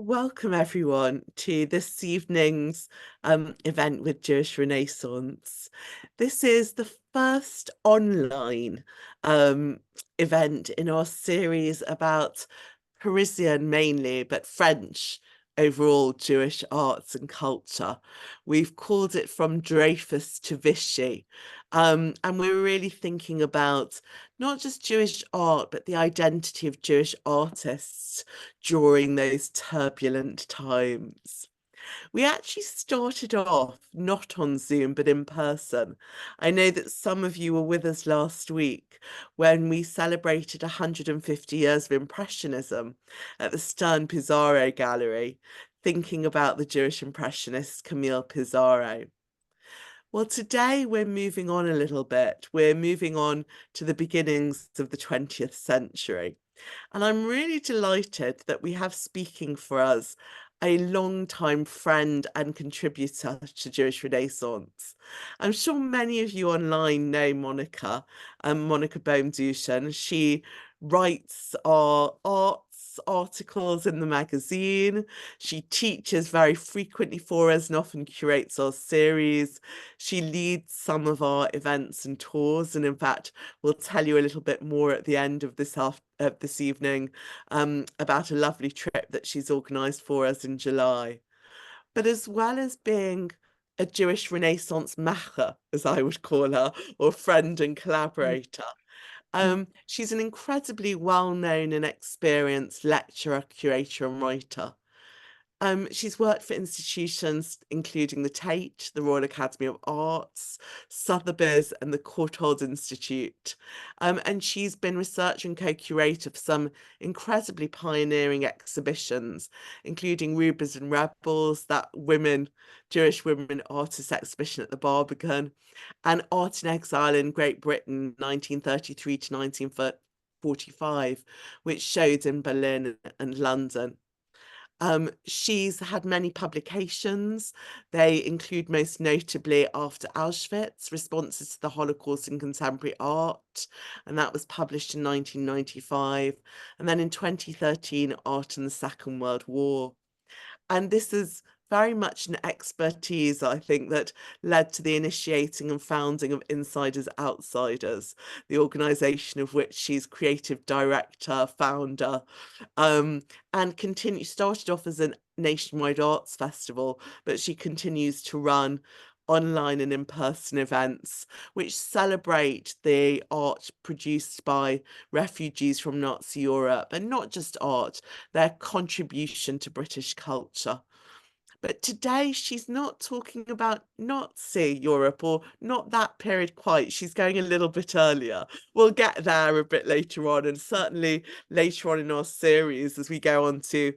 Welcome everyone to this evening's event with Jewish Renaissance. This is the first online event in our series about Parisian mainly, but French overall Jewish arts and culture. We've called it From Dreyfus to Vichy. And we're really thinking about not just Jewish art, but the identity of Jewish artists during those turbulent times. We actually started off not on Zoom, but in person. I know that some of you were with us last week when we celebrated 150 years of Impressionism at the Stern Pizarro Gallery, thinking about the Jewish Impressionist Camille Pissarro. Well, today we're moving on a little bit. We're moving on to the beginnings of the 20th century. And I'm really delighted that we have speaking for us a long-time friend and contributor to Jewish Renaissance. I'm sure many of you online know Monica, Monica Bohm-Duchen. She writes our arts articles in the magazine. She teaches very frequently for us and often curates our series. She leads some of our events and tours, and in fact, we'll tell you a little bit more at the end of this evening about a lovely trip that she's organised for us in July. But as well as being a Jewish Renaissance macher, as I would call her, or friend and collaborator, she's an incredibly well-known and experienced lecturer, curator, and writer. She's worked for institutions including the Tate, the Royal Academy of Arts, Sotheby's, and the Courtauld Institute. And she's been researcher and co-curator for some incredibly pioneering exhibitions, including Rubies and Rebels, that Jewish women artists exhibition at the Barbican, and Art in Exile in Great Britain, 1933 to 1945, which showed in Berlin and London. She's had many publications. They include most notably After Auschwitz, Responses to the Holocaust in Contemporary Art, and that was published in 1995. And then in 2013, Art in the Second World War. And this is very much an expertise, I think, that led to the initiating and founding of Insiders Outsiders, the organisation of which she's creative director, founder, and started off as a nationwide arts festival, but she continues to run online and in-person events which celebrate the art produced by refugees from Nazi Europe, and not just art, their contribution to British culture. But today she's not talking about Nazi Europe, or not that period quite. She's going a little bit earlier. We'll get there a bit later on, and certainly later on in our series as we go on to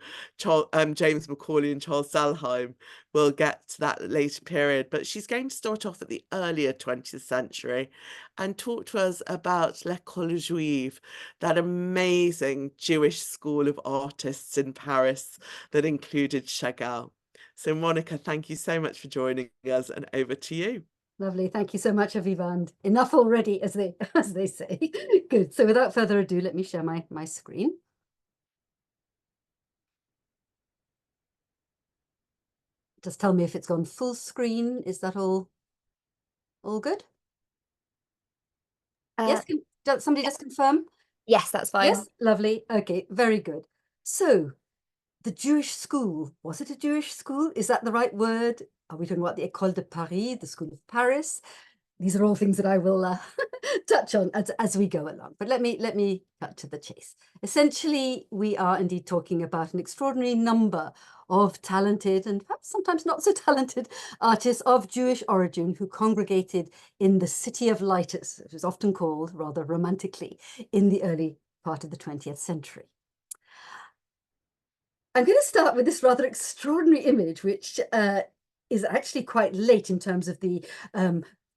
James Macaulay and Charles Selheim, we'll get to that later period. But she's going to start off at the earlier 20th century and talk to us about L'École Juive, that amazing Jewish school of artists in Paris that included Chagall. So Monica, thank you so much for joining us, and over to you. Lovely. Thank you so much, Aviva. Enough already, as they say. Good. So without further ado, let me share my screen. Just tell me if it's gone full screen. Is that all good? Yes, somebody just confirm? Yes, that's fine. Yes, lovely. Okay, very good. So the Jewish school, was it a Jewish school? Is that the right word? Are we talking about the École de Paris, the School of Paris? These are all things that I will touch on as we go along. But let me cut to the chase. Essentially, we are indeed talking about an extraordinary number of talented and perhaps sometimes not so talented artists of Jewish origin who congregated in the City of Lighters, it was often called rather romantically, in the early part of the 20th century. I'm going to start with this rather extraordinary image, which is actually quite late in terms of the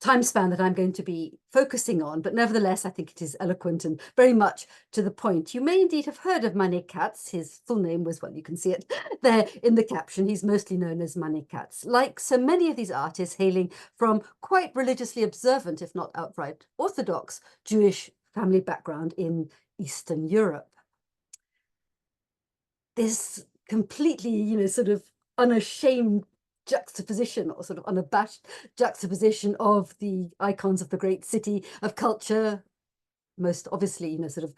time span that I'm going to be focusing on, but nevertheless, I think it is eloquent and very much to the point. You may indeed have heard of Manet Katz. His full name was, well, you can see it there in the caption. He's mostly known as Manet Katz. Like so many of these artists hailing from quite religiously observant, if not outright Orthodox, Jewish family background in Eastern Europe. This completely, you know, sort of unashamed juxtaposition or sort of unabashed juxtaposition of the icons of the great city of culture, most obviously, you know, sort of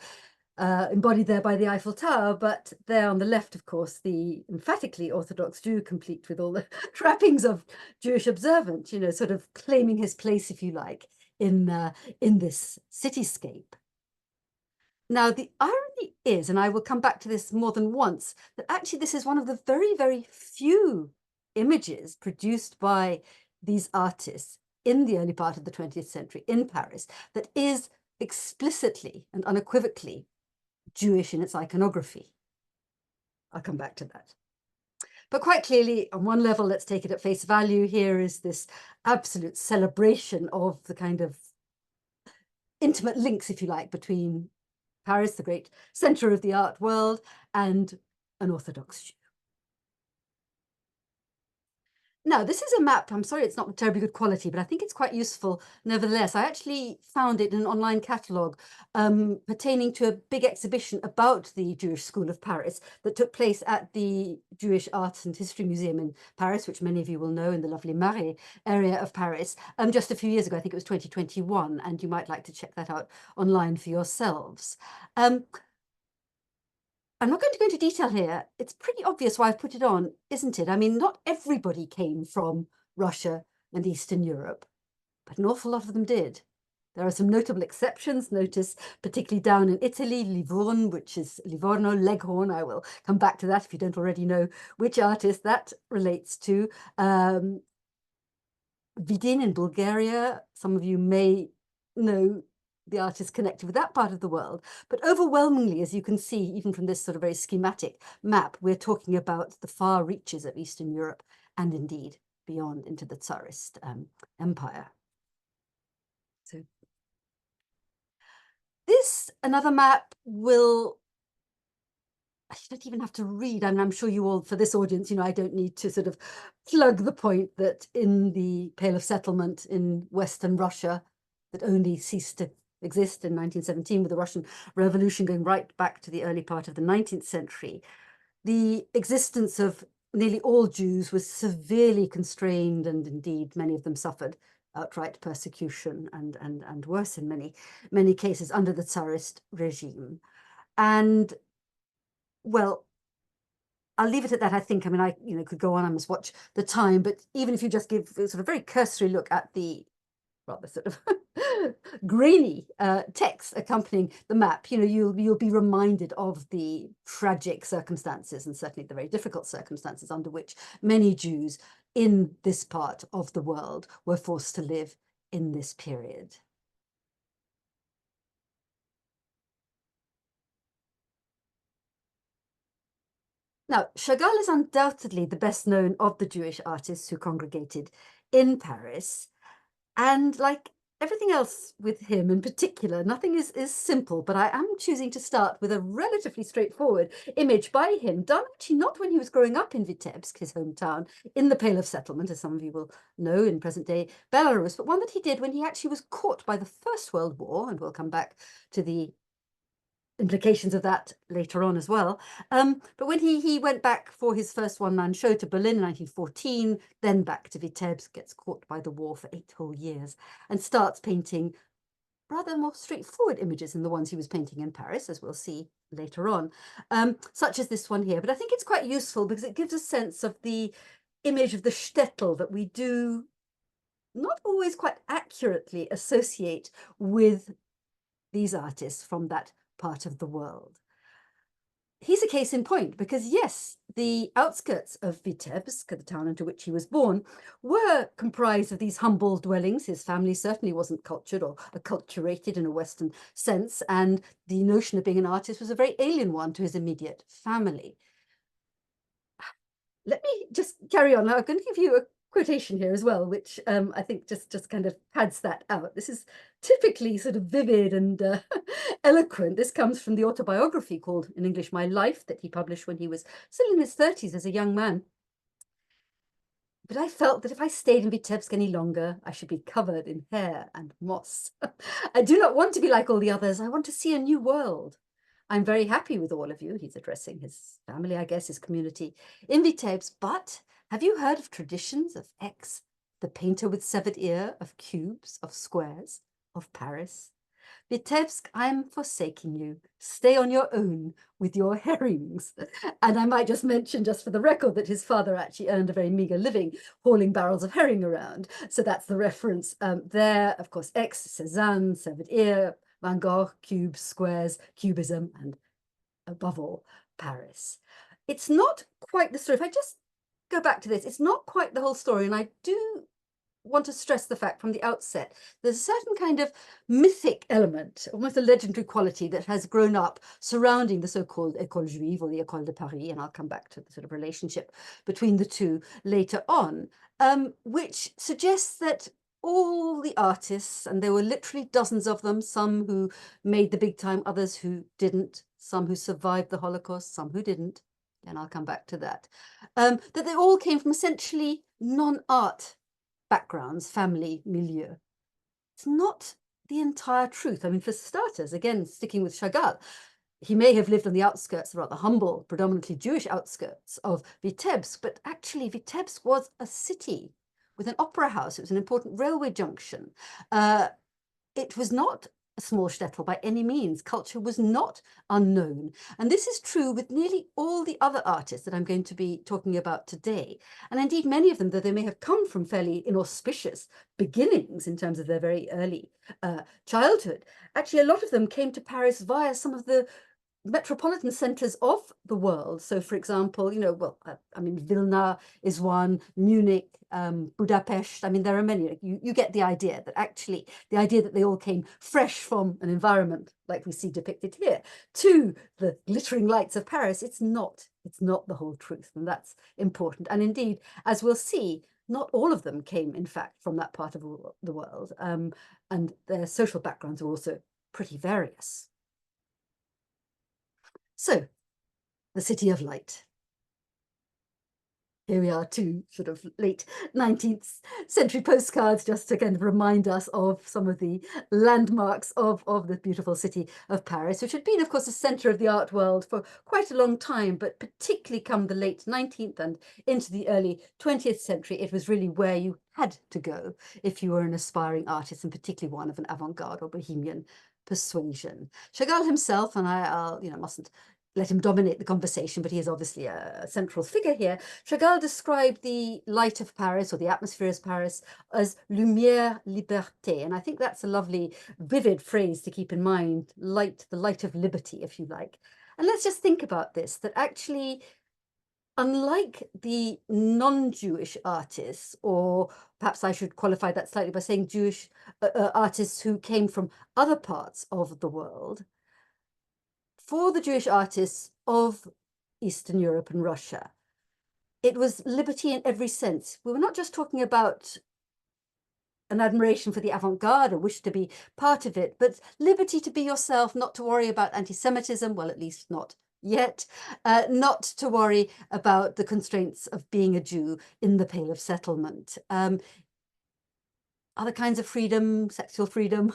embodied there by the Eiffel Tower, but there on the left, of course, the emphatically Orthodox Jew, complete with all the trappings of Jewish observance, you know, sort of claiming his place, if you like, in this cityscape. Now, the irony is, and I will come back to this more than once, that actually this is one of the very, very few images produced by these artists in the early part of the 20th century in Paris that is explicitly and unequivocally Jewish in its iconography. I'll come back to that. But quite clearly, on one level, let's take it at face value. Here is this absolute celebration of the kind of intimate links, if you like, between Paris, the great center of the art world, and an Orthodox Jew. Now, this is a map. I'm sorry it's not terribly good quality, but I think it's quite useful nevertheless. I actually found it in an online catalogue pertaining to a big exhibition about the Jewish School of Paris that took place at the Jewish Arts and History Museum in Paris, which many of you will know, in the lovely Marais area of Paris, just a few years ago. I think it was 2021, and you might like to check that out online for yourselves. I'm not going to go into detail here. It's pretty obvious why I've put it on, isn't it? I mean, not everybody came from Russia and Eastern Europe, but an awful lot of them did. There are some notable exceptions. Notice, particularly down in Italy, Livorno, which is Livorno, Leghorn. I will come back to that if you don't already know which artist that relates to. Vidin in Bulgaria. Some of you may know the artist connected with that part of the world. But overwhelmingly, as you can see, even from this sort of very schematic map, we're talking about the far reaches of Eastern Europe and indeed beyond into the Tsarist Empire. So this, another map, will, I don't even have to read. I mean, I'm sure you all, for this audience, you know, I don't need to sort of plug the point that in the Pale of Settlement in Western Russia, that only ceased to exist in 1917 with the Russian Revolution going right back to the early part of the 19th century, the existence of nearly all Jews was severely constrained, and indeed many of them suffered outright persecution and worse in many cases under the Tsarist regime. And well, I'll leave it at that, I think. I mean, I could go on, I must watch the time, but even if you just give a sort of very cursory look at the rather sort of grainy text accompanying the map, you know, you'll be reminded of the tragic circumstances, and certainly the very difficult circumstances under which many Jews in this part of the world were forced to live in this period. Now, Chagall is undoubtedly the best known of the Jewish artists who congregated in Paris. And like everything else with him in particular, nothing is simple, but I am choosing to start with a relatively straightforward image by him, done actually not when he was growing up in Vitebsk, his hometown, in the Pale of Settlement, as some of you will know, in present-day Belarus, but one that he did when he actually was caught by the First World War, and we'll come back to the implications of that later on as well. But when he went back for his first one-man show to Berlin in 1914, then back to Vitebsk, gets caught by the war for 8 whole years, and starts painting rather more straightforward images than the ones he was painting in Paris, as we'll see later on, such as this one here. But I think it's quite useful because it gives a sense of the image of the shtetl that we do not always quite accurately associate with these artists from that part of the world. He's a case in point because, yes, the outskirts of Vitebsk, the town into which he was born, were comprised of these humble dwellings. His family certainly wasn't cultured or acculturated in a Western sense, and the notion of being an artist was a very alien one to his immediate family. Let me just carry on. Now, I'm going to give you a quotation here as well, which I think just kind of pads that out. This is typically sort of vivid and eloquent. This comes from the autobiography called, in English, My Life, that he published when he was still in his 30s as a young man. But I felt that if I stayed in Vitebsk any longer, I should be covered in hair and moss. I do not want to be like all the others. I want to see a new world. I'm very happy with all of you. He's addressing his family, I guess, his community in Vitebsk. But have you heard of traditions of X, the painter with severed ear, of cubes, of squares, of Paris? Vitebsk, I'm forsaking you. Stay on your own with your herrings. And I might just mention, just for the record, that his father actually earned a very meager living hauling barrels of herring around. So that's the reference there. Of course, X, Cézanne, severed ear, Van Gogh, cubes, squares, cubism, and above all, Paris. It's not quite the story. If I just go back to this, it's not quite the whole story. And I do want to stress the fact from the outset, there's a certain kind of mythic element, almost a legendary quality that has grown up surrounding the so-called École Juive or the École de Paris, and I'll come back to the sort of relationship between the two later on, which suggests that all the artists, and there were literally dozens of them, some who made the big time, others who didn't, some who survived the Holocaust, some who didn't, and I'll come back to that, that they all came from essentially non-art backgrounds, family, milieu. It's not the entire truth. I mean, for starters, again, sticking with Chagall, he may have lived on the outskirts, the rather humble, predominantly Jewish outskirts of Vitebsk, but actually Vitebsk was a city with an opera house. It was an important railway junction. It was not a small shtetl by any means. Culture was not unknown. And this is true with nearly all the other artists that I'm going to be talking about today. And indeed, many of them, though they may have come from fairly inauspicious beginnings in terms of their very early childhood, actually, a lot of them came to Paris via some of the metropolitan centers of the world. So, for example, I mean, Vilna is one, Munich, Budapest. I mean, there are many. You get the idea that actually the idea that they all came fresh from an environment like we see depicted here to the glittering lights of Paris. It's not the whole truth, and that's important. And indeed, as we'll see, not all of them came, in fact, from that part of the world, and their social backgrounds are also pretty various. So, the City of Light. Here we are, two sort of late 19th century postcards just to kind of remind us of some of the landmarks of the beautiful city of Paris, which had been, of course, the centre of the art world for quite a long time, but particularly come the late 19th and into the early 20th century, it was really where you had to go if you were an aspiring artist, and particularly one of an avant-garde or bohemian persuasion. Chagall himself, and I'll mustn't let him dominate the conversation, but he is obviously a central figure here. Chagall described the light of Paris, or the atmosphere of Paris, as lumière liberté. And I think that's a lovely, vivid phrase to keep in mind, light, the light of liberty, if you like. And let's just think about this, that actually, unlike the non-Jewish artists, or perhaps I should qualify that slightly by saying Jewish artists who came from other parts of the world, for the Jewish artists of Eastern Europe and Russia, it was liberty in every sense. We were not just talking about an admiration for the avant-garde, a wish to be part of it, but liberty to be yourself, not to worry about anti-Semitism, well, at least not yet, not to worry about the constraints of being a Jew in the Pale of Settlement. Other kinds of freedom, sexual freedom,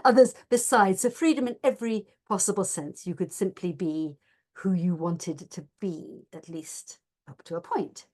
others besides. So freedom in every possible sense. You could simply be who you wanted to be, at least up to a point.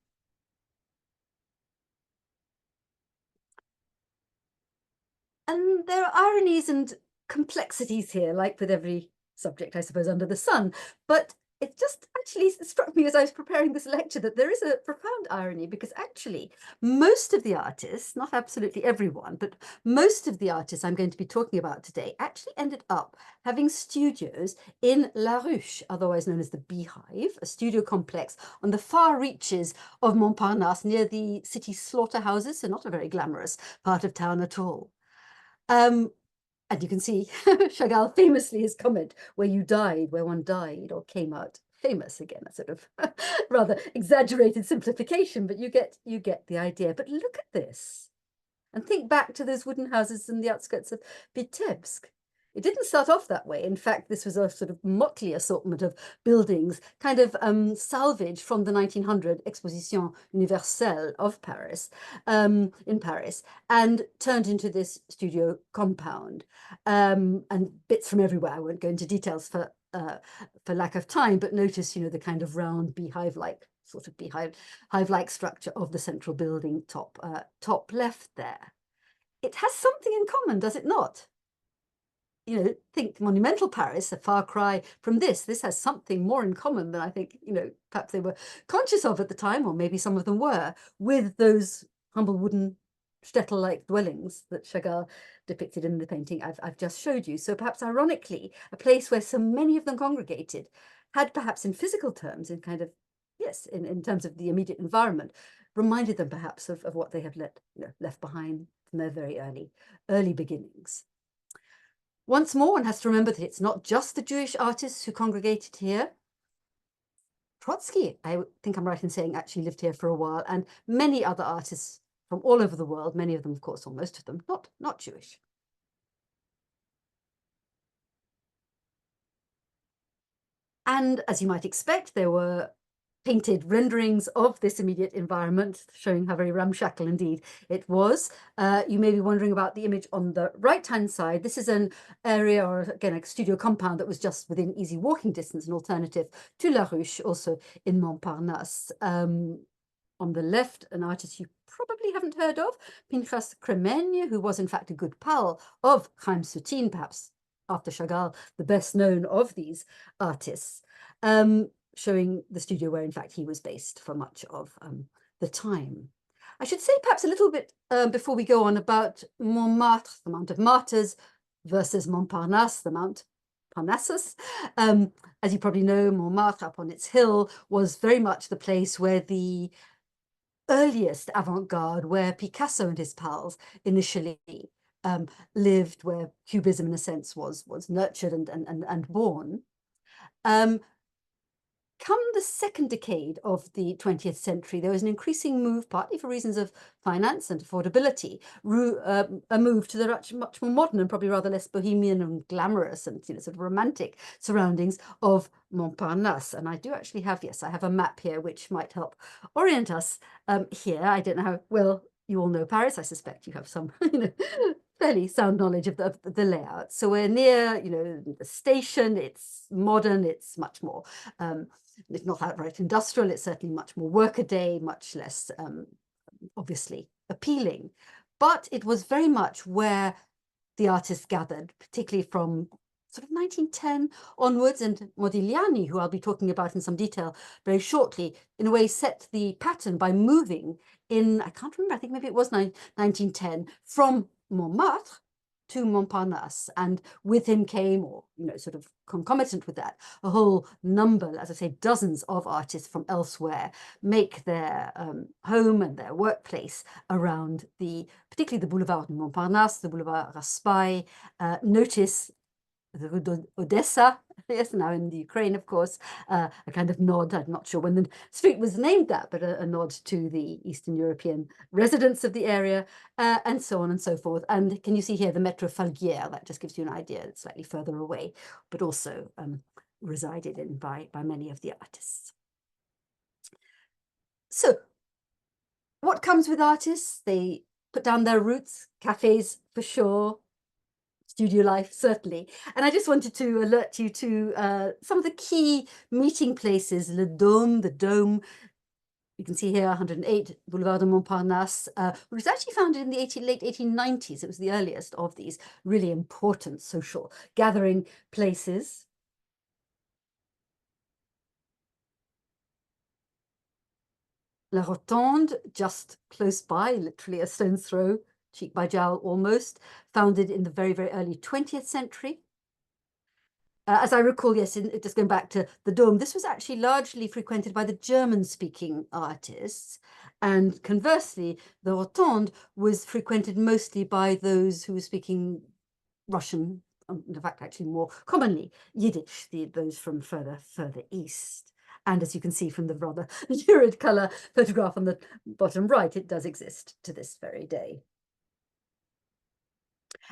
And there are ironies and complexities here, like with every subject, I suppose, under the sun. But it just actually struck me as I was preparing this lecture that there is a profound irony, because actually most of the artists, not absolutely everyone, but most of the artists I'm going to be talking about today actually ended up having studios in La Ruche, otherwise known as the Beehive, a studio complex on the far reaches of Montparnasse near the city slaughterhouses, so not a very glamorous part of town at all. And you can see Chagall famously his comment, where you died, where one died or came out famous. Again, a sort of rather exaggerated simplification, but you get the idea. But look at this and think back to those wooden houses in the outskirts of Vitebsk. It didn't start off that way. In fact, this was a sort of motley assortment of buildings, kind of salvaged from the 1900 Exposition Universelle of Paris, in Paris, and turned into this studio compound. And bits from everywhere. I won't go into details for for lack of time, but notice, you know, the kind of round beehive-like, sort of hive-like structure of the central building top left there. It has something in common, does it not? You know, think monumental Paris, a far cry from this. This has something more in common than I think, you know, perhaps they were conscious of at the time, or maybe some of them were, with those humble wooden shtetl-like dwellings that Chagall depicted in the painting I've just showed you. So perhaps ironically, a place where so many of them congregated had perhaps in physical terms, in kind of, yes, in terms of the immediate environment, reminded them perhaps of what they had left behind from their very early beginnings. Once more, one has to remember that it's not just the Jewish artists who congregated here. Trotsky, I think I'm right in saying, actually lived here for a while, and many other artists from all over the world, many of them, of course, or most of them, not Jewish. And as you might expect, there were painted renderings of this immediate environment, showing how very ramshackle indeed it was. You may be wondering about the image on the right-hand side. This is an area, or again, a studio compound that was just within easy walking distance, an alternative to La Ruche, also in Montparnasse. On the left, an artist you probably haven't heard of, Pinchus Krémègne, who was in fact a good pal of Chaim Soutine, perhaps after Chagall, the best known of these artists, showing the studio where in fact he was based for much of the time. I should say perhaps a little bit before we go on about Montmartre, the Mount of Martyrs, versus Montparnasse, the Mount Parnassus. As you probably know, Montmartre up on its hill was very much the place where the earliest avant-garde, where Picasso and his pals initially lived, where Cubism in a sense was nurtured and born. Come the second decade of the 20th century, there was an increasing move, partly for reasons of finance and affordability, a move to the much more modern and probably rather less bohemian and glamorous and, you know, sort of romantic surroundings of Montparnasse. And I do actually have, yes, I have a map here which might help orient us here. I don't know how well you all know Paris. I suspect you have some, you know, fairly sound knowledge of the layout. So we're near, you know, the station. It's modern. It's much more, if not outright industrial, it's certainly much more workaday, much less obviously appealing. But it was very much where the artists gathered, particularly from sort of 1910 onwards, and Modigliani, who I'll be talking about in some detail very shortly, in a way set the pattern by moving in, I can't remember, I think maybe it was 1910, from Montmartre to Montparnasse, and with him came, or, you know, sort of concomitant with that, a whole number, as I say, dozens of artists from elsewhere make their home and their workplace around particularly the Boulevard de Montparnasse, the Boulevard Raspail. Notice the Rue d'Odessa, yes, now in the Ukraine, of course, a kind of nod, I'm not sure when the street was named that, but a nod to the Eastern European residents of the area, and so on and so forth. And can you see here the Metro Falguière? That just gives you an idea. It's slightly further away, but also resided in by many of the artists. So what comes with artists? They put down their roots, cafes for sure, studio life, certainly. And I just wanted to alert you to some of the key meeting places. Le Dôme, the Dome, you can see here 108 Boulevard de Montparnasse, which was actually founded in the late 1890s. It was the earliest of these really important social gathering places. La Rotonde, just close by, literally a stone's throw, cheek by jowl almost, founded in the very, very early 20th century. As I recall, yes, just going back to the Dome, this was actually largely frequented by the German-speaking artists. And conversely, the Rotonde was frequented mostly by those who were speaking Russian, in fact, actually more commonly Yiddish, those from further east. And as you can see from the rather lurid colour photograph on the bottom right, it does exist to this very day.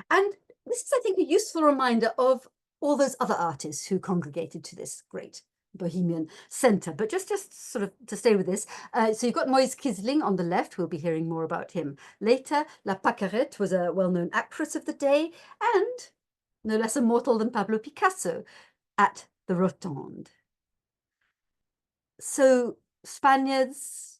And this is, I think, a useful reminder of all those other artists who congregated to this great bohemian centre. But just sort of to stay with this, so you've got Moïse Kisling on the left. We'll be hearing more about him later. La Paquerette was a well-known actress of the day, and no less immortal than Pablo Picasso at the Rotonde. So Spaniards,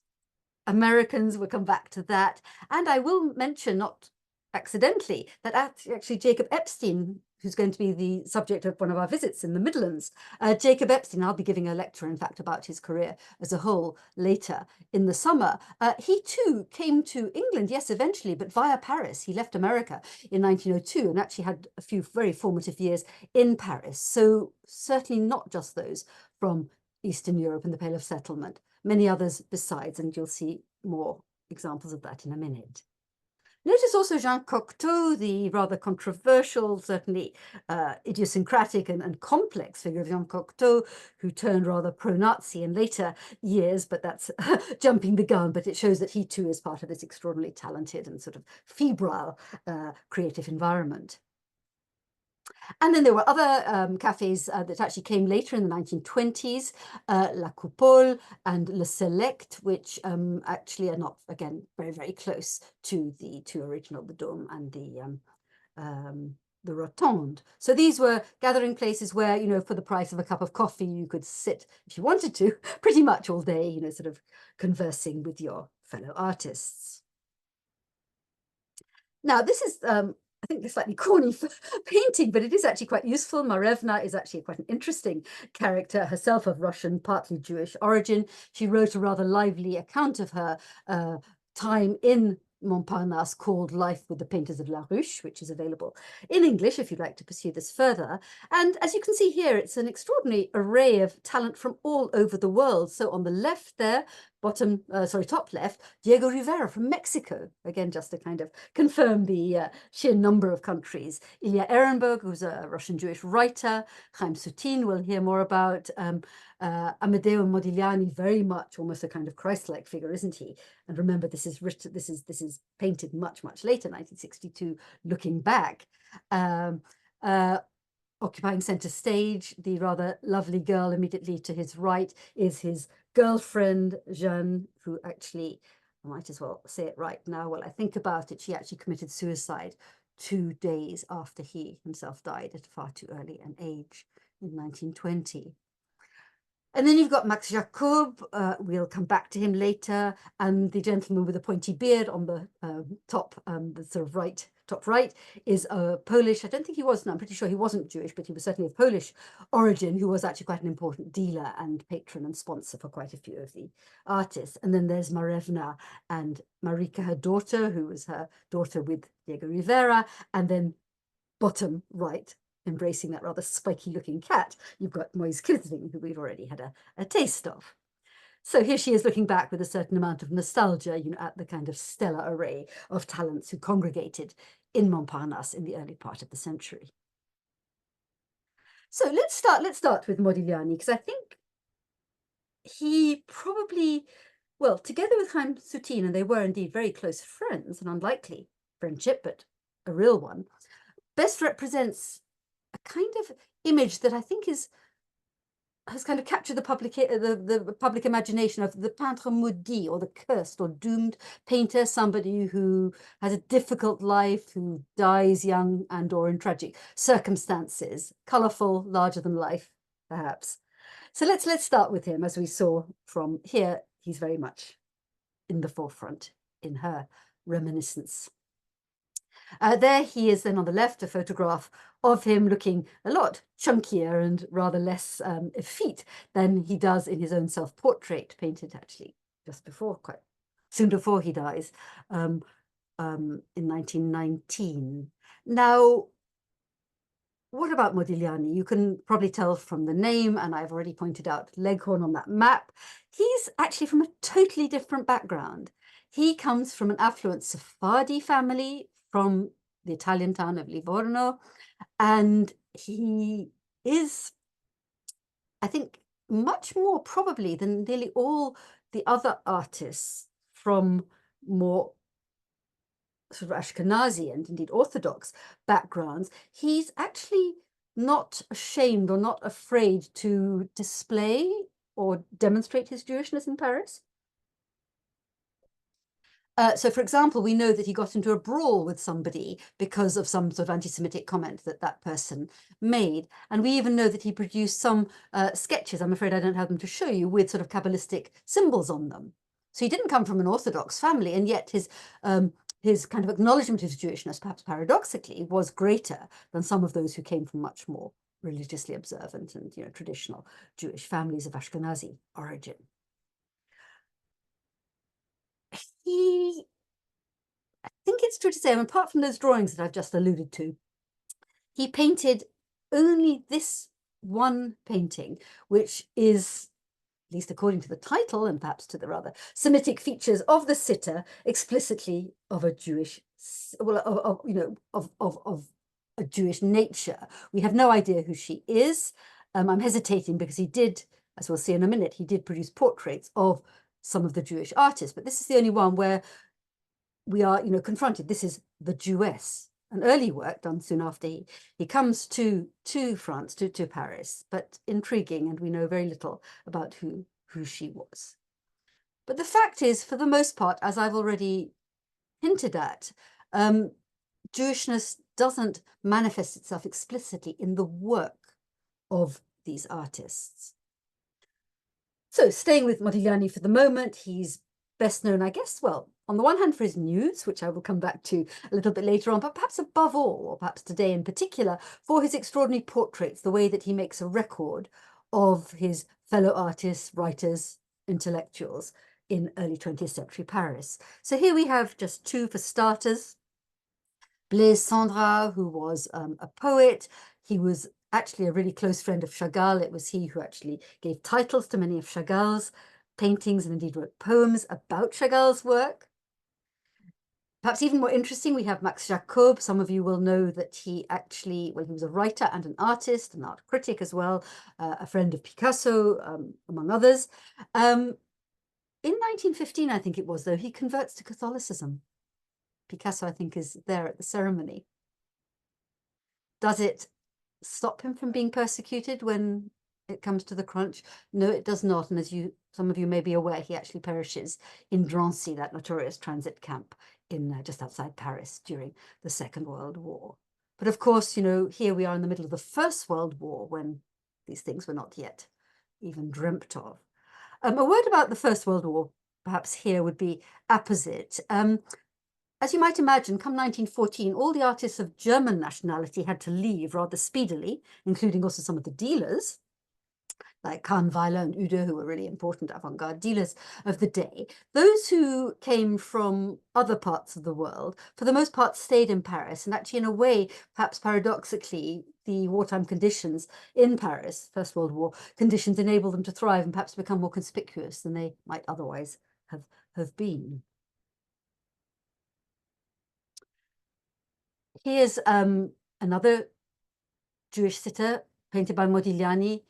Americans, we'll come back to that. And I will mention, not accidentally, that actually Jacob Epstein, who's going to be the subject of one of our visits in the Midlands, Jacob Epstein, I'll be giving a lecture, in fact, about his career as a whole later in the summer. He too came to England, yes, eventually, but via Paris. He left America in 1902 and actually had a few very formative years in Paris. So certainly not just those from Eastern Europe and the Pale of Settlement, many others besides, and you'll see more examples of that in a minute. Notice also Jean Cocteau, the rather controversial, certainly idiosyncratic and complex figure of Jean Cocteau, who turned rather pro-Nazi in later years, but that's jumping the gun, but it shows that he too is part of this extraordinarily talented and sort of febrile creative environment. And then there were other cafes that actually came later in the 1920s, La Coupole and Le Select, which actually are not, again, very, very close to the two original, the Dôme and the Rotonde. So these were gathering places where, you know, for the price of a cup of coffee, you could sit, if you wanted to, pretty much all day, you know, sort of conversing with your fellow artists. Now, this is I think it's slightly corny for painting, but it is actually quite useful. Marevna is actually quite an interesting character, herself of Russian, partly Jewish origin. She wrote a rather lively account of her time in Montparnasse called Life with the Painters of La Ruche, which is available in English if you'd like to pursue this further. And as you can see here, it's an extraordinary array of talent from all over the world. So on the left there, top left, Diego Rivera from Mexico. Again, just to kind of confirm the sheer number of countries. Ilya Ehrenberg, who's a Russian Jewish writer. Chaim Soutine, we'll hear more about. Amedeo Modigliani, very much almost a kind of Christ-like figure, isn't he? And remember, this is written, this is painted much, much later, 1962, looking back. Occupying center stage, the rather lovely girl immediately to his right is his girlfriend, Jeanne, who actually, I might as well say it right now while I think about it, she actually committed suicide 2 days after he himself died at far too early an age in 1920. And then you've got Max Jacob, we'll come back to him later, and the gentleman with the pointy beard on the top, the sort of top right, is a Polish, I don't think he was, no, I'm pretty sure he wasn't Jewish, but he was certainly of Polish origin, who was actually quite an important dealer and patron and sponsor for quite a few of the artists. And then there's Marevna and Marika, her daughter, who was her daughter with Diego Rivera, and then bottom right, embracing that rather spiky looking cat, you've got Moise Kisling, who we've already had a taste of. So here she is looking back with a certain amount of nostalgia, you know, at the kind of stellar array of talents who congregated in Montparnasse in the early part of the century. So let's start with Modigliani, because I think he probably, well, together with Chaim Soutine, and they were indeed very close friends, an unlikely friendship, but a real one, best represents a kind of image that I think has kind of captured the public imagination of the peintre maudit, or the cursed or doomed painter, somebody who has a difficult life, who dies young and or in tragic circumstances, colourful, larger than life, perhaps. So let's start with him. As we saw from here, he's very much in the forefront in her reminiscence. There he is then on the left, a photograph of him looking a lot chunkier and rather less effete than he does in his own self-portrait, painted actually just before, quite soon before he dies, in 1919. Now, what about Modigliani? You can probably tell from the name, and I've already pointed out Leghorn on that map. He's actually from a totally different background. He comes from an affluent Sephardi family from the Italian town of Livorno, and he is, I think, much more probably than nearly all the other artists from more sort of Ashkenazi and indeed Orthodox backgrounds, he's actually not ashamed or not afraid to display or demonstrate his Jewishness in Paris. So, for example, we know that he got into a brawl with somebody because of some sort of anti-Semitic comment that that person made. And we even know that he produced some sketches, I'm afraid I don't have them to show you, with sort of Kabbalistic symbols on them. So he didn't come from an Orthodox family, and yet his kind of acknowledgement of his Jewishness, perhaps paradoxically, was greater than some of those who came from much more religiously observant and traditional Jewish families of Ashkenazi origin. I think it's true to say, apart from those drawings that I've just alluded to, he painted only this one painting, which is, at least according to the title and perhaps to the rather Semitic features of the sitter, explicitly of a Jewish, well, of a Jewish nature. We have no idea who she is. I'm hesitating because he did, as we'll see in a minute, he did produce portraits of some of the Jewish artists, but this is the only one where we are, confronted. This is the Jewess, an early work done soon after he comes to France, to Paris, but intriguing, and we know very little about who she was. But the fact is, for the most part, as I've already hinted at, Jewishness doesn't manifest itself explicitly in the work of these artists. So staying with Modigliani for the moment, he's best known, I guess, well, on the one hand for his nudes, which I will come back to a little bit later on, but perhaps above all, or perhaps today in particular, for his extraordinary portraits, the way that he makes a record of his fellow artists, writers, intellectuals in early 20th century Paris. So here we have just two for starters. Blaise Cendrars, who was a poet. He was actually a really close friend of Chagall. It was he who actually gave titles to many of Chagall's paintings and indeed wrote poems about Chagall's work. Perhaps even more interesting, we have Max Jacob. Some of you will know that he actually, well, he was a writer and an artist, an art critic as well, a friend of Picasso, among others. In 1915, I think it was, though, he converts to Catholicism. Picasso, I think, is there at the ceremony. Does it stop him from being persecuted when it comes to the crunch? No, it does not. And as some of you may be aware, he actually perishes in Drancy, that notorious transit camp in just outside Paris during the Second World War. But of course, here we are in the middle of the First World War when these things were not yet even dreamt of. A word about the First World War, perhaps here would be apposite. As you might imagine, come 1914, all the artists of German nationality had to leave rather speedily, including also some of the dealers, like Kahnweiler and Ude, who were really important avant-garde dealers of the day. Those who came from other parts of the world, for the most part, stayed in Paris. And actually, in a way, perhaps paradoxically, the wartime conditions in Paris, First World War conditions, enabled them to thrive and perhaps become more conspicuous than they might otherwise have been. Here's another Jewish sitter painted by Modigliani,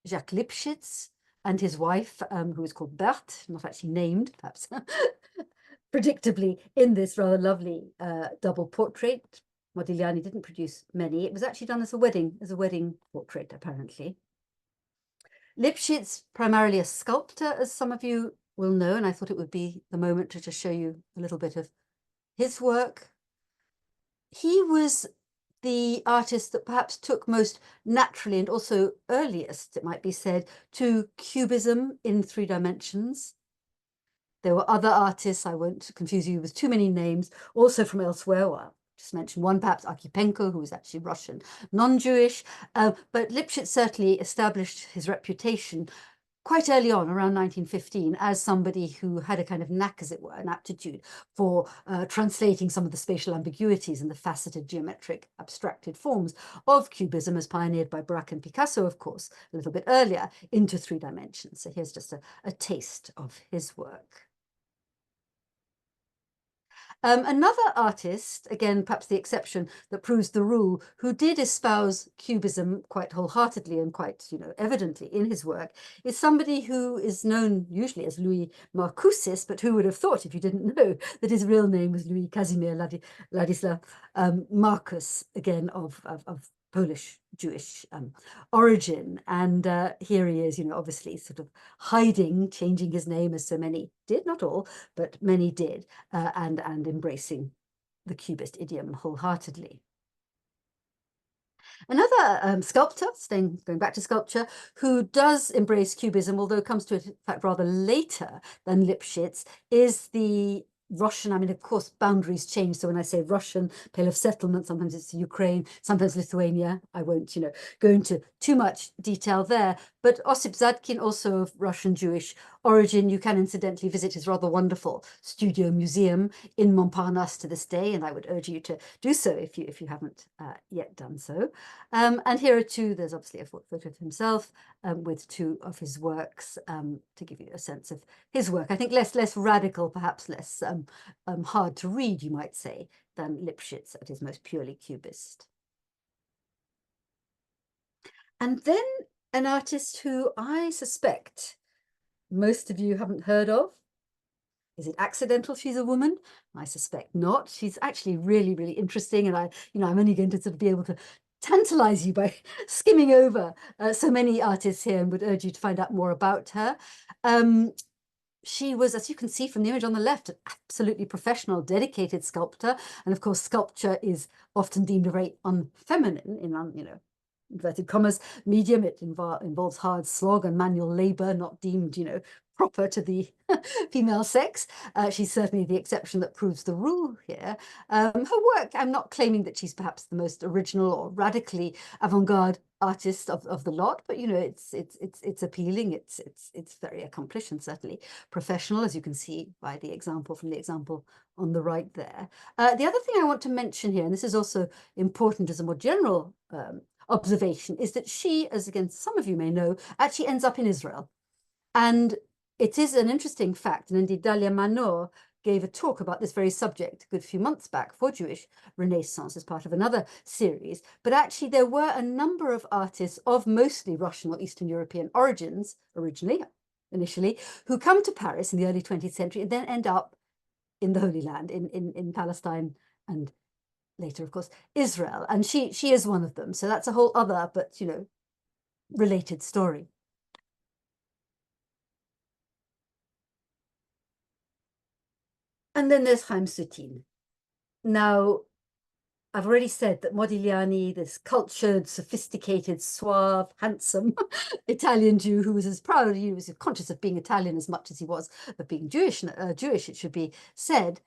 Jacques Lipschitz, and his wife, who is called Berthe, not actually named, perhaps, predictably, in this rather lovely double portrait. Modigliani didn't produce many. It was actually done as a wedding portrait, apparently. Lipschitz, primarily a sculptor, as some of you will know, and I thought it would be the moment to just show you a little bit of his work. He was the artist that perhaps took most naturally and also earliest, it might be said, to cubism in 3 dimensions. There were other artists, I won't confuse you with too many names, also from elsewhere. Well, just mention one, perhaps Archipenko, who was actually Russian, non-Jewish, but Lipschitz certainly established his reputation quite early on, around 1915, as somebody who had a kind of knack, as it were, an aptitude for translating some of the spatial ambiguities and the faceted geometric abstracted forms of cubism, as pioneered by Braque and Picasso, of course, a little bit earlier, into 3 dimensions. So here's just a taste of his work. Another artist, again, perhaps the exception that proves the rule, who did espouse cubism quite wholeheartedly and quite, evidently in his work, is somebody who is known usually as Louis Marcoussis, but who would have thought, if you didn't know, that his real name was Louis Casimir Ladislas Marcus, again, of Polish Jewish origin. And here he is, obviously sort of hiding, changing his name as so many did, not all, but many did, and embracing the Cubist idiom wholeheartedly. Another sculptor, going back to sculpture, who does embrace Cubism, although comes to it, in fact, rather later than Lipschitz, is the Russian. I mean, of course, boundaries change. So when I say Russian, Pale of Settlement, sometimes it's Ukraine, sometimes Lithuania. I won't, go into too much detail there. But Osip Zadkin, also of Russian Jewish origin, you can incidentally visit his rather wonderful studio museum in Montparnasse to this day, and I would urge you to do so if you haven't yet done so. And here are two. There's obviously a photo of himself with two of his works to give you a sense of his work. I think less radical, perhaps less hard to read, you might say, than Lipschitz at his most purely Cubist. And then an artist who I suspect most of you haven't heard of. Is it accidental she's a woman? I suspect not. She's actually really, really interesting. And I'm only going to sort of be able to tantalize you by skimming over so many artists here, and would urge you to find out more about her. She was, as you can see from the image on the left, an absolutely professional, dedicated sculptor. And of course, sculpture is often deemed a very unfeminine, inverted commas, medium. It involves hard slog and manual labor, not deemed, proper to the female sex. She's certainly the exception that proves the rule here. Her work, I'm not claiming that she's perhaps the most original or radically avant-garde artist of the lot, but it's appealing. It's very accomplished and certainly professional, as you can see by the example on the right there. The other thing I want to mention here, and this is also important as a more general observation, is that she, as again some of you may know, actually ends up in Israel. And it is an interesting fact, and indeed Dalia Manor gave a talk about this very subject a good few months back for Jewish Renaissance as part of another series. But actually there were a number of artists of mostly Russian or Eastern European origins initially, who come to Paris in the early 20th century and then end up in the Holy Land, in Palestine, and later, of course, Israel. And she is one of them. So that's a whole other, but, related story. And then there's Chaim Soutine. Now, I've already said that Modigliani, this cultured, sophisticated, suave, handsome Italian Jew who was as proud, he was conscious of being Italian as much as he was of being Jewish, it should be said,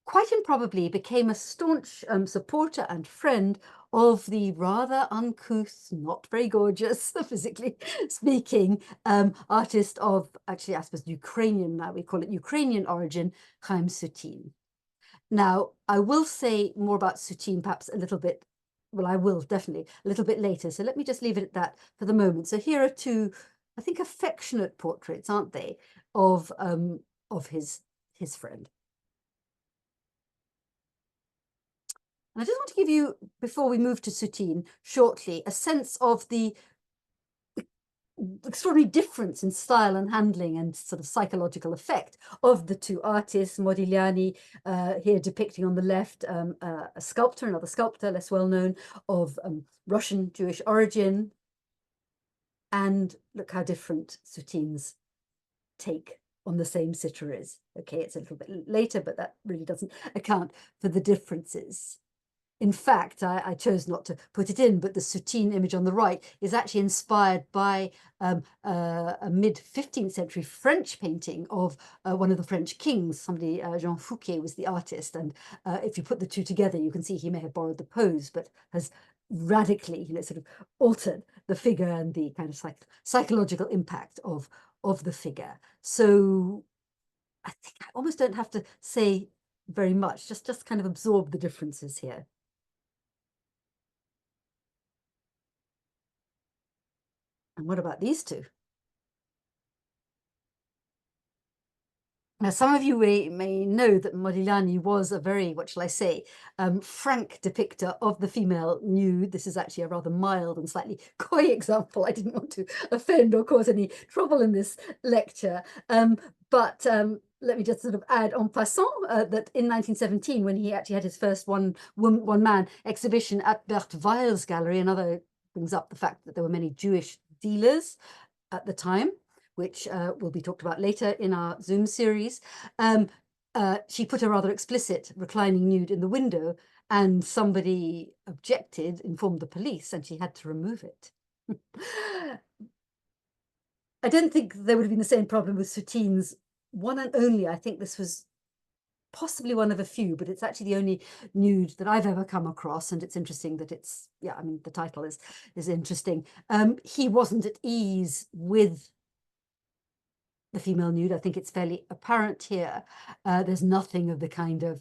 quite improbably became a staunch supporter and friend of the rather uncouth, not very gorgeous, physically speaking, artist of, actually, I suppose, Ukrainian, now we call it Ukrainian origin, Chaim Soutine. Now, I will say more about Soutine perhaps a little bit, well, I will definitely, a little bit later. So let me just leave it at that for the moment. So here are two, I think, affectionate portraits, aren't they, of his friend. And I just want to give you, before we move to Soutine, shortly, a sense of the extraordinary difference in style and handling and sort of psychological effect of the two artists. Modigliani, here depicting on the left a sculptor, another sculptor, less well known, of Russian Jewish origin. And look how different Soutine's take on the same sitter is. Okay, it's a little bit later, but that really doesn't account for the differences. In fact, I chose not to put it in, but the Soutine image on the right is actually inspired by a mid-15th century French painting of one of the French kings. Somebody, Jean Fouquet, was the artist. And if you put the two together, you can see he may have borrowed the pose, but has radically, sort of altered the figure and the kind of psychological impact of the figure. So I think I almost don't have to say very much, just kind of absorb the differences here. And what about these two? Now, some of you may know that Modigliani was a very, what shall I say, frank depictor of the female nude. This is actually a rather mild and slightly coy example. I didn't want to offend or cause any trouble in this lecture. But let me just sort of add en passant that in 1917, when he actually had his first one-man exhibition at Bert Weil's gallery, another brings up the fact that there were many Jewish dealers at the time, which will be talked about later in our Zoom series. She put a rather explicit reclining nude in the window, and somebody objected, informed the police, and she had to remove it. I don't think there would have been the same problem with Soutine's one and only. I think this was possibly one of a few, but it's actually the only nude that I've ever come across. And it's interesting that it's, yeah, I mean, the title is interesting. He wasn't at ease with the female nude. I think it's fairly apparent here. There's nothing of the kind of,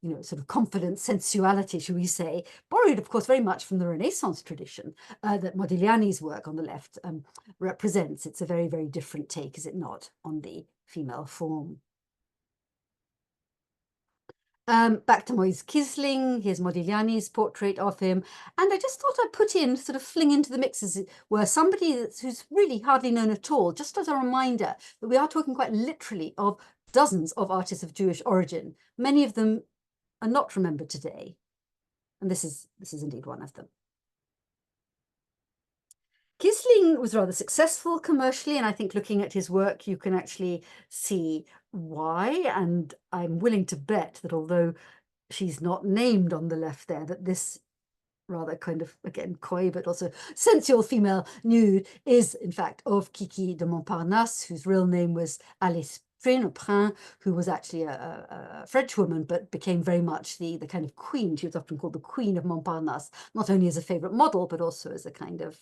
you know, sort of confident sensuality, shall we say, borrowed, of course, very much from the Renaissance tradition that Modigliani's work on the left represents. It's a very, very different take, is it not, on the female form. Back to Moise Kisling, here's Modigliani's portrait of him. And I just thought I'd put in, sort of fling into the mix, as it were, somebody who's really hardly known at all, just as a reminder that we are talking quite literally of dozens of artists of Jewish origin. Many of them are not remembered today. And this is indeed one of them. Kisling was rather successful commercially, and I think looking at his work, you can actually see why. And I'm willing to bet that although she's not named on the left there, that this rather kind of, again, coy, but also sensual female nude is, in fact, of Kiki de Montparnasse, whose real name was Alice Prin, who was actually a French woman, but became very much the kind of queen. She was often called the Queen of Montparnasse, not only as a favorite model, but also as a kind of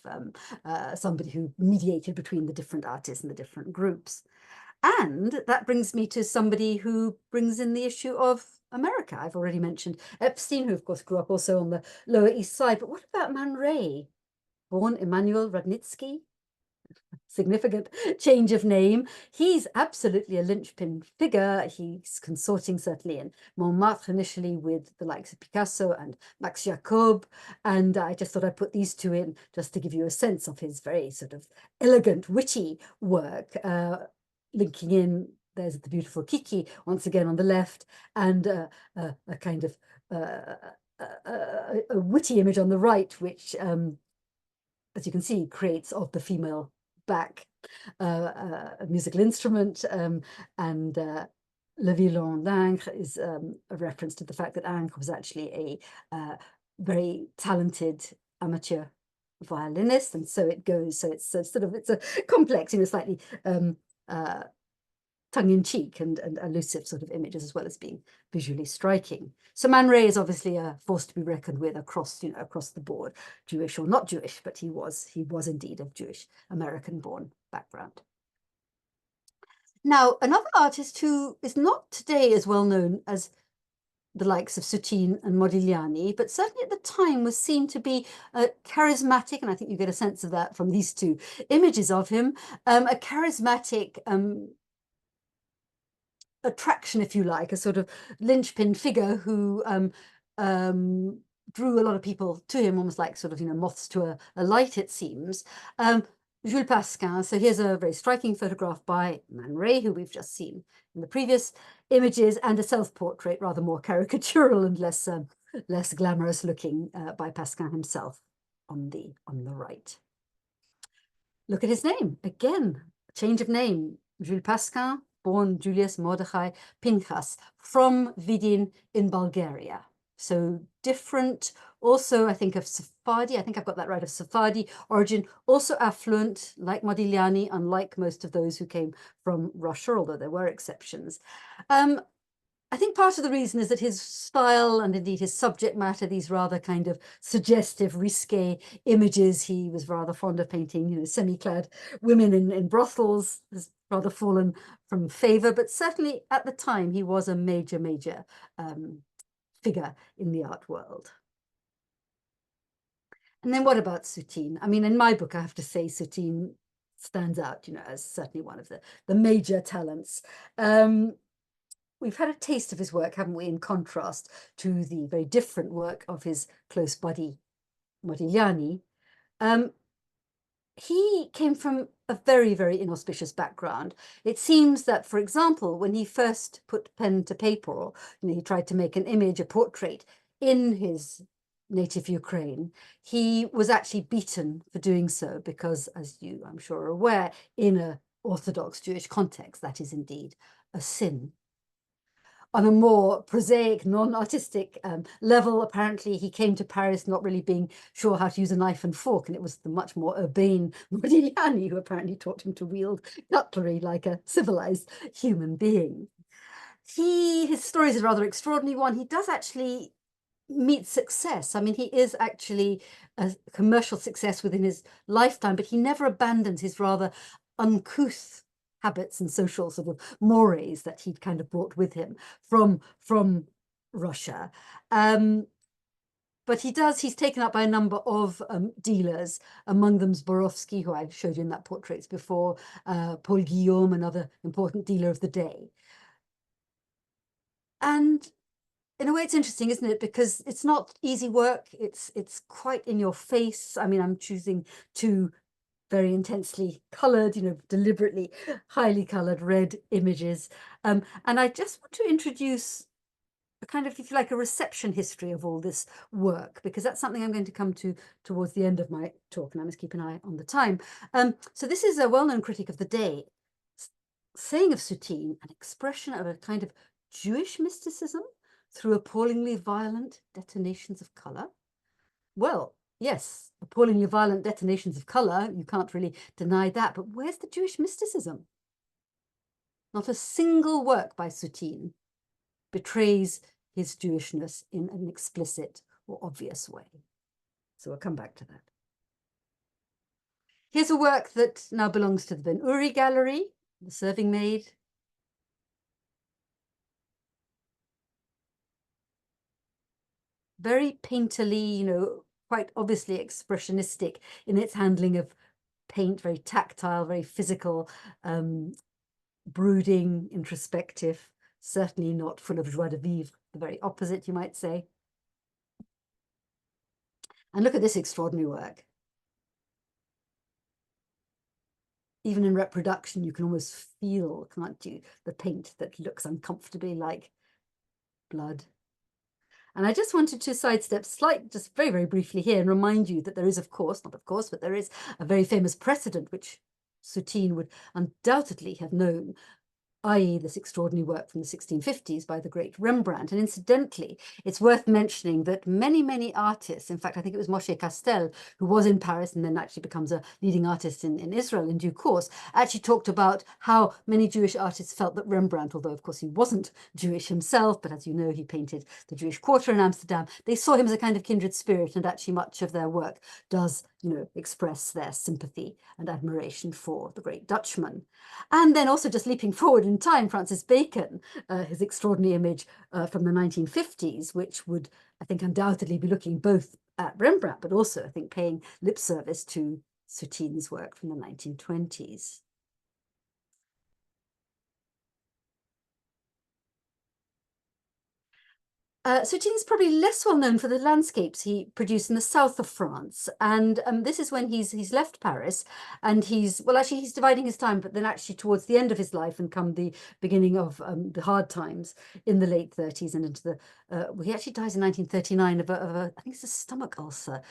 somebody who mediated between the different artists and the different groups. And that brings me to somebody who brings in the issue of America. I've already mentioned Epstein, who of course grew up also on the Lower East Side. But what about Man Ray? Born Emanuel Rudnitsky? Significant change of name. He's absolutely a linchpin figure. He's consorting certainly in Montmartre initially with the likes of Picasso and Max Jacob. And I just thought I'd put these two in just to give you a sense of his very sort of elegant, witty work. Linking in, there's the beautiful Kiki once again on the left, and a kind of a witty image on the right, which, as you can see, creates of the female back a musical instrument, and Le Violon d'Ingres is a reference to the fact that Ingres was actually a very talented amateur violinist, and so it goes. So it's sort of, it's a complex, you know, slightly tongue-in-cheek and elusive sort of images, as well as being visually striking. So Man Ray is obviously a force to be reckoned with across, you know, across the board, Jewish or not Jewish, but he was indeed of Jewish American-born background. Now, another artist who is not today as well known as the likes of Soutine and Modigliani, but certainly at the time was seen to be charismatic, and I think you get a sense of that from these two images of him, a charismatic attraction, if you like, a sort of linchpin figure who drew a lot of people to him, almost like sort of, you know, moths to a light, it seems. Jules Pascin. So here's a very striking photograph by Man Ray, who we've just seen in the previous images, and a self-portrait, rather more caricatural and less glamorous looking, by Pascin himself on the right. Look at his name again, change of name. Jules Pascin, born Julius Mordechai Pinchas, from Vidin in Bulgaria. So different, also I think of Sephardi, I think I've got that right, of Sephardi origin, also affluent, like Modigliani, unlike most of those who came from Russia, although there were exceptions. I think part of the reason is that his style, and indeed his subject matter, these rather kind of suggestive, risque images, he was rather fond of painting, you know, semi-clad women in brothels, has rather fallen from favor, but certainly at the time he was a major figure in the art world. And then what about Soutine? I mean, in my book, I have to say Soutine stands out, you know, as certainly one of the major talents. We've had a taste of his work, haven't we, in contrast to the very different work of his close buddy, Modigliani. He came from a very, very inauspicious background. It seems that, for example, when he first put pen to paper, or he tried to make an image, a portrait in his native Ukraine, he was actually beaten for doing so because, as you, I'm sure, are aware, in an Orthodox Jewish context, that is indeed a sin. On a more prosaic, non-artistic level, apparently he came to Paris not really being sure how to use a knife and fork, and it was the much more urbane Modigliani who apparently taught him to wield cutlery like a civilized human being. His story is a rather extraordinary one. He does actually meet success. I mean, he is actually a commercial success within his lifetime, but he never abandons his rather uncouth habits and social sort of mores that he'd kind of brought with him from Russia. But he's taken up by a number of dealers, among them Zborowski, who I showed you in that portraits before, Paul Guillaume, another important dealer of the day. And in a way, it's interesting, isn't it? Because it's not easy work. It's quite in your face. I mean, I'm choosing two very intensely colored, deliberately highly colored red images. And I just want to introduce a kind of, if you like, a reception history of all this work, because that's something I'm going to come to towards the end of my talk, and I must keep an eye on the time. So this is a well-known critic of the day saying of Soutine, an expression of a kind of Jewish mysticism through appallingly violent detonations of color. Well, yes, appallingly violent detonations of color, you can't really deny that, but where's the Jewish mysticism? Not a single work by Soutine betrays his Jewishness in an explicit or obvious way. So we'll come back to that. Here's a work that now belongs to the Ben Uri Gallery, the serving maid. Very painterly, quite obviously expressionistic in its handling of paint, very tactile, very physical, brooding, introspective, certainly not full of joie de vivre, the very opposite, you might say. And look at this extraordinary work. Even in reproduction, you can almost feel, can't you, the paint that looks uncomfortably like blood. And I just wanted to sidestep just very, very briefly here and remind you that there is, of course, not of course, but there is a very famous precedent which Soutine would undoubtedly have known, i.e. this extraordinary work from the 1650s by the great Rembrandt. And incidentally, it's worth mentioning that many, many artists, in fact, I think it was Moshe Kastel, who was in Paris and then actually becomes a leading artist in Israel in due course, actually talked about how many Jewish artists felt that Rembrandt, although of course he wasn't Jewish himself, but as you know, he painted the Jewish Quarter in Amsterdam, they saw him as a kind of kindred spirit, and actually much of their work does, express their sympathy and admiration for the great Dutchman. And then also just leaping forward in time, Francis Bacon, his extraordinary image from the 1950s, which would, I think, undoubtedly be looking both at Rembrandt, but also, I think, paying lip service to Soutine's work from the 1920s. Soutine's probably less well known for the landscapes he produced in the south of France, and this is when he's left Paris, and he's dividing his time, but then actually towards the end of his life and come the beginning of the hard times in the late 30s and into the he actually dies in 1939 of a I think it's a stomach ulcer,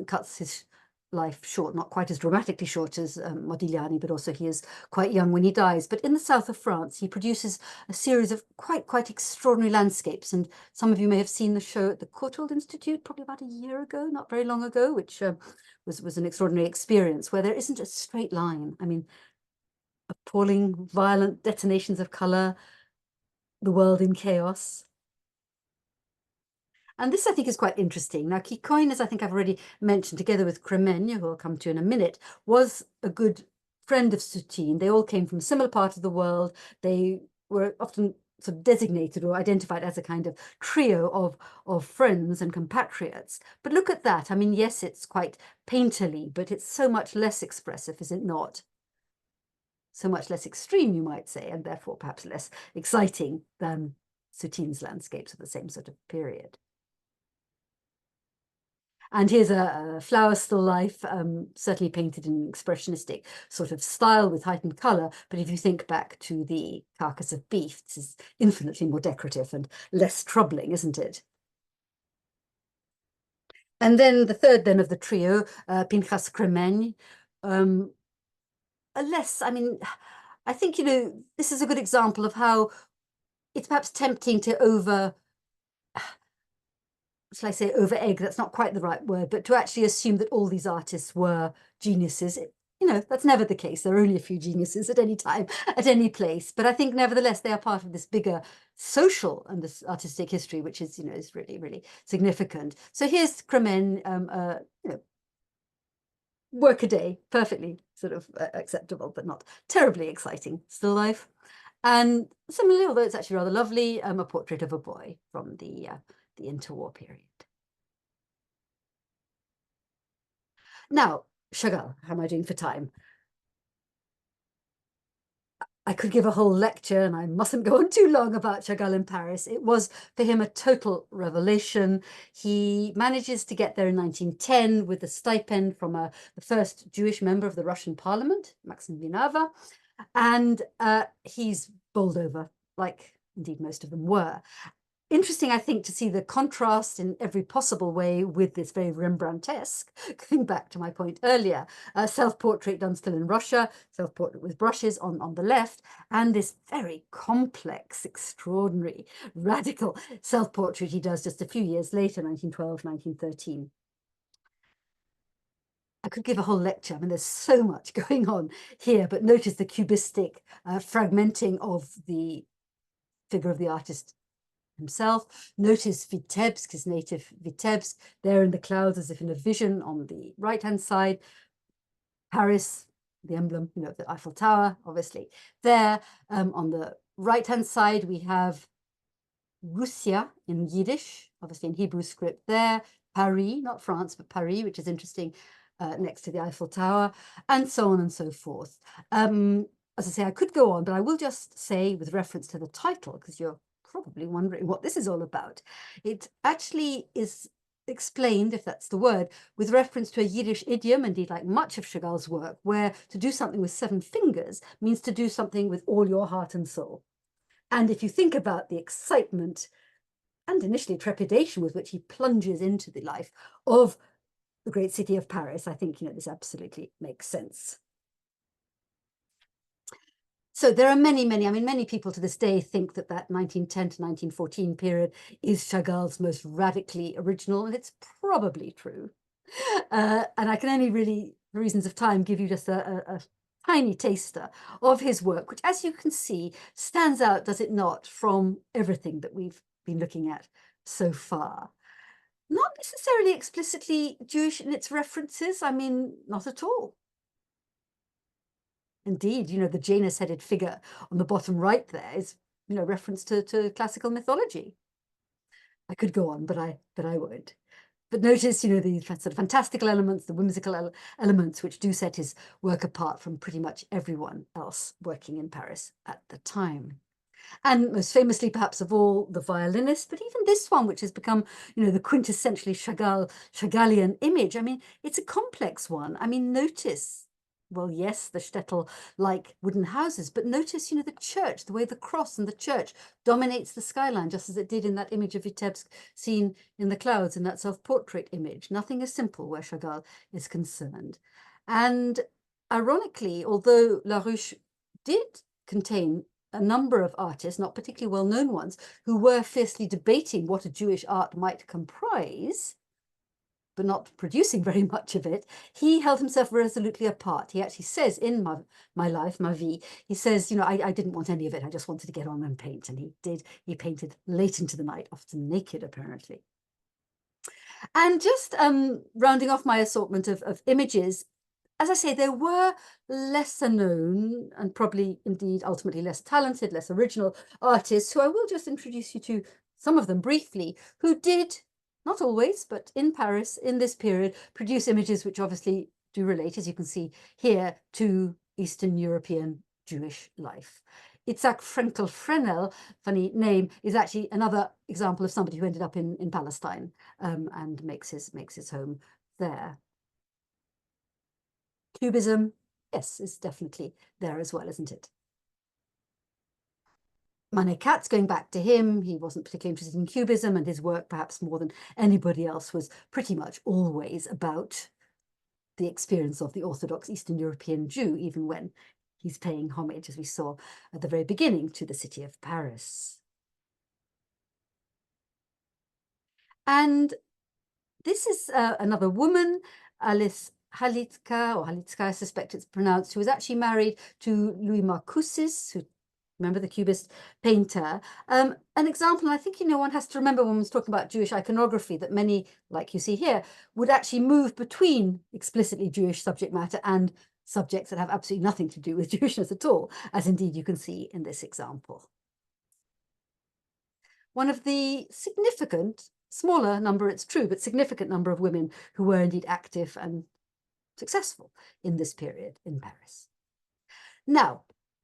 cuts his life short, not quite as dramatically short as Modigliani, but also he is quite young when he dies. But in the south of France, he produces a series of quite extraordinary landscapes. And some of you may have seen the show at the Courtauld Institute probably about a year ago, not very long ago, which was an extraordinary experience where there isn't a straight line. I mean, appalling, violent detonations of color, the world in chaos. And this, I think, is quite interesting. Now, Krémègne, as I think I've already mentioned, together with Krémègne, who I'll come to in a minute, was a good friend of Soutine. They all came from a similar part of the world. They were often sort of designated or identified as a kind of trio of friends and compatriots. But look at that. I mean, yes, it's quite painterly, but it's so much less expressive, is it not? So much less extreme, you might say, and therefore perhaps less exciting than Soutine's landscapes of the same sort of period. And here's a flower still life, certainly painted in an expressionistic sort of style with heightened colour. But if you think back to the carcass of beef, this is infinitely more decorative and less troubling, isn't it? And then the third then of the trio, Pinchus Krémègne, I mean, I think, this is a good example of how it's perhaps tempting to shall I say over egg? That's not quite the right word, but to actually assume that all these artists were geniuses. That's never the case. There are only a few geniuses at any time, at any place. But I think nevertheless, they are part of this bigger social and this artistic history, which is, is really, really significant. So here's Krémègne, work-a-day, perfectly sort of acceptable, but not terribly exciting still life. And similarly, although it's actually rather lovely, a portrait of a boy from the interwar period. Now, Chagall, how am I doing for time? I could give a whole lecture, and I mustn't go on too long about Chagall in Paris. It was for him a total revelation. He manages to get there in 1910 with a stipend from the first Jewish member of the Russian parliament, Maxim Vinava, and he's bowled over, like indeed most of them were. Interesting, I think, to see the contrast in every possible way with this very Rembrandtesque, going back to my point earlier, self-portrait done still in Russia, self-portrait with brushes on the left, and this very complex, extraordinary, radical self-portrait he does just a few years later, 1912, 1913. I could give a whole lecture. I mean, there's so much going on here, but notice the cubistic fragmenting of the figure of the artist himself. Notice Vitebsk, his native Vitebsk, there in the clouds as if in a vision on the right-hand side. Paris, the emblem, the Eiffel Tower, obviously. There on the right-hand side, we have Russia in Yiddish, obviously in Hebrew script there. Paris, not France, but Paris, which is interesting, next to the Eiffel Tower, and so on and so forth. As I say, I could go on, but I will just say, with reference to the title, because you're probably wondering what this is all about. It actually is explained, if that's the word, with reference to a Yiddish idiom, indeed like much of Chagall's work, where to do something with 7 fingers means to do something with all your heart and soul. And if you think about the excitement and initially trepidation with which he plunges into the life of the great city of Paris, I think, this absolutely makes sense. So there are many people to this day think that 1910 to 1914 period is Chagall's most radically original, and it's probably true. And I can only really, for reasons of time, give you just a tiny taster of his work, which, as you can see, stands out, does it not, from everything that we've been looking at so far. Not necessarily explicitly Jewish in its references, I mean, not at all. Indeed, the Janus-headed figure on the bottom right there is, reference to classical mythology. I could go on, but I won't. But notice, the sort of fantastical elements, the whimsical elements, which do set his work apart from pretty much everyone else working in Paris at the time. And most famously, perhaps of all, the violinist, but even this one, which has become, the quintessentially Chagallian image. I mean, it's a complex one. I mean, notice, well, yes, the shtetl-like wooden houses, but notice, the church, the way the cross and the church dominates the skyline, just as it did in that image of Vitebsk seen in the clouds, in that self-portrait image. Nothing is simple where Chagall is concerned. And ironically, although La Ruche did contain a number of artists, not particularly well-known ones, who were fiercely debating what a Jewish art might comprise, but not producing very much of it, he held himself resolutely apart. He actually says in my life, ma vie, he says, I didn't want any of it. I just wanted to get on and paint. And he did. He painted late into the night, often naked, apparently. And just rounding off my assortment of images, as I say, there were lesser known and probably indeed ultimately less talented, less original artists who I will just introduce you to, some of them briefly, who did, not always, but in Paris in this period, produce images which obviously do relate, as you can see here, to Eastern European Jewish life. Itzhak Frenkel Frenel, funny name, is actually another example of somebody who ended up in Palestine and makes his home there. Cubism, yes, is definitely there as well, isn't it? Manet Katz, going back to him, he wasn't particularly interested in Cubism, and his work, perhaps more than anybody else, was pretty much always about the experience of the Orthodox Eastern European Jew, even when he's paying homage, as we saw at the very beginning, to the city of Paris. And this is another woman, Alice Halitzka, or Halitzka, I suspect it's pronounced, who was actually married to Louis Marcoussis, who, remember, the Cubist painter. An example, and I think, one has to remember when one's talking about Jewish iconography that many, like you see here, would actually move between explicitly Jewish subject matter and subjects that have absolutely nothing to do with Jewishness at all, as indeed you can see in this example. One of the significant, smaller number, it's true, but significant number of women who were indeed active and successful in this period in Paris. Now,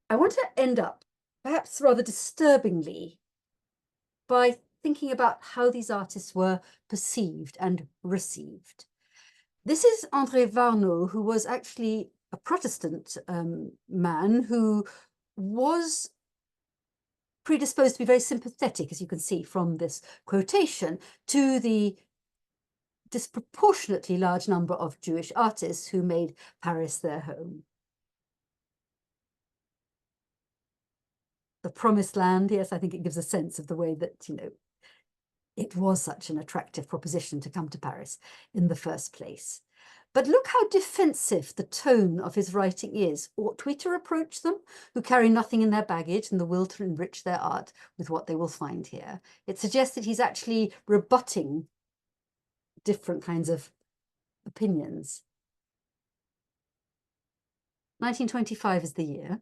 I want to end up, perhaps rather disturbingly, by thinking about how these artists were perceived and received. This is André Warnaud, who was actually a Protestant man who was predisposed to be very sympathetic, as you can see from this quotation, to the disproportionately large number of Jewish artists who made Paris their home. The promised land, yes, I think it gives a sense of the way that, it was such an attractive proposition to come to Paris in the first place. But look how defensive the tone of his writing is. Ought we to reproach them, who carry nothing in their baggage and the will to enrich their art with what they will find here? It suggests that he's actually rebutting different kinds of opinions. 1925 is the year.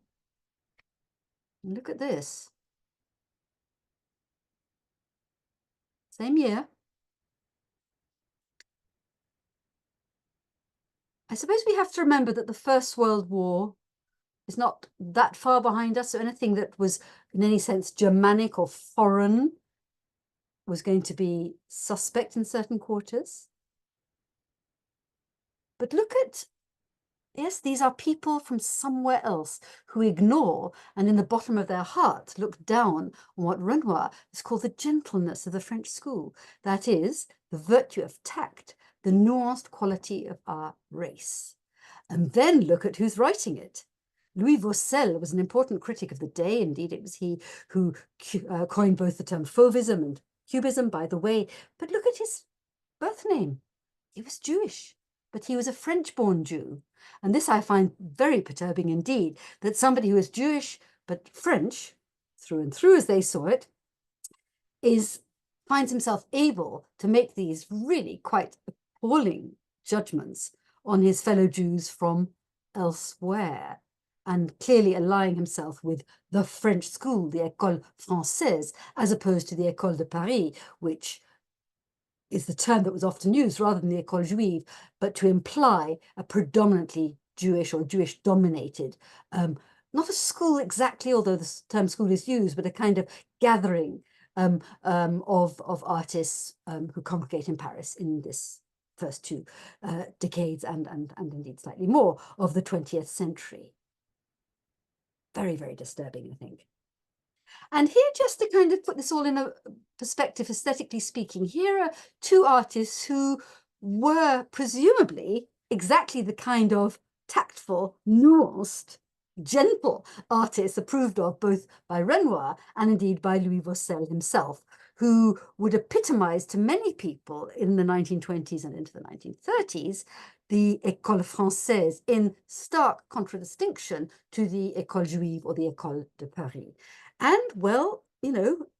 And look at this. Same year. I suppose we have to remember that the First World War is not that far behind us, so anything that was in any sense Germanic or foreign was going to be suspect in certain quarters. But look at, yes, these are people from somewhere else who ignore and in the bottom of their heart look down on what Renoir is called the gentleness of the French school. That is, the virtue of tact, the nuanced quality of our race. And then look at who's writing it. Louis Vaucel was an important critic of the day. Indeed, it was he who coined both the term Fauvism and Cubism, by the way. But look at his birth name. He was Jewish, but he was a French-born Jew. And this I find very perturbing indeed, that somebody who is Jewish but French, through and through as they saw it, finds himself able to make these really quite appalling judgments on his fellow Jews from elsewhere, and clearly allying himself with the French school, the École Française, as opposed to the École de Paris, which is the term that was often used rather than the École Juive, but to imply a predominantly Jewish or Jewish-dominated, not a school exactly, although the term school is used, but a kind of gathering of artists who congregate in Paris in this first two decades and indeed slightly more of the 20th century. Very, very disturbing, I think. And here, just to kind of put this all in a perspective, aesthetically speaking, here are two artists who were presumably exactly the kind of tactful, nuanced, gentle artists approved of both by Renoir and indeed by Louis Vaucel himself, who would epitomize to many people in the 1920s and into the 1930s the École Française in stark contradistinction to the École Juive or the École de Paris. And, well,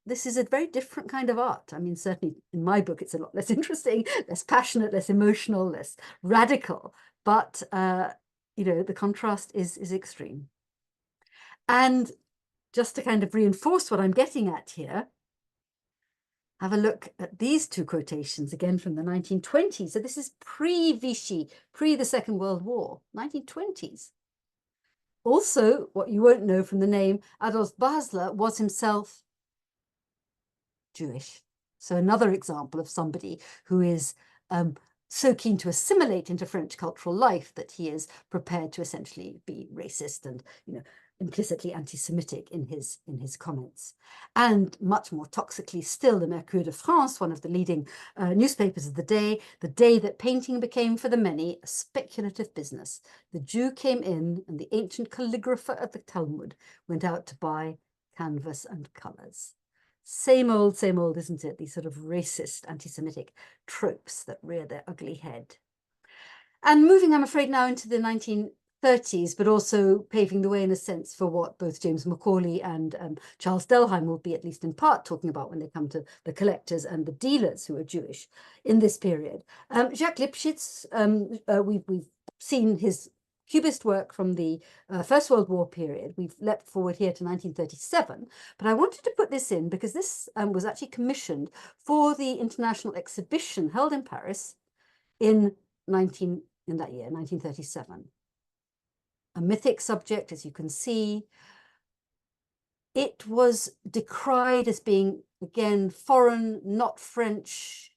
this is a very different kind of art. I mean, certainly in my book, it's a lot less interesting, less passionate, less emotional, less radical. But, the contrast is extreme. And just to kind of reinforce what I'm getting at here, have a look at these two quotations again from the 1920s. So this is pre-Vichy, pre the Second World War, 1920s. Also, what you won't know from the name, Adolf Basler was himself Jewish. So another example of somebody who is so keen to assimilate into French cultural life that he is prepared to essentially be racist and, implicitly anti-Semitic in his comments. And much more toxically still, the Mercure de France, one of the leading newspapers of the day that painting became for the many a speculative business. The Jew came in, and the ancient calligrapher of the Talmud went out to buy canvas and colors. Same old, isn't it? These sort of racist, anti-Semitic tropes that rear their ugly head. And moving, I'm afraid, now into the 1930s, but also paving the way, in a sense, for what both James Macaulay and Charles Delheim will be, at least in part, talking about when they come to the collectors and the dealers who are Jewish in this period. Jacques Lipchitz, we've seen his Cubist work from the First World War period. We've leapt forward here to 1937, but I wanted to put this in because this was actually commissioned for the international exhibition held in Paris in that year, 1937. A mythic subject, as you can see. It was decried as being, again, foreign, not French,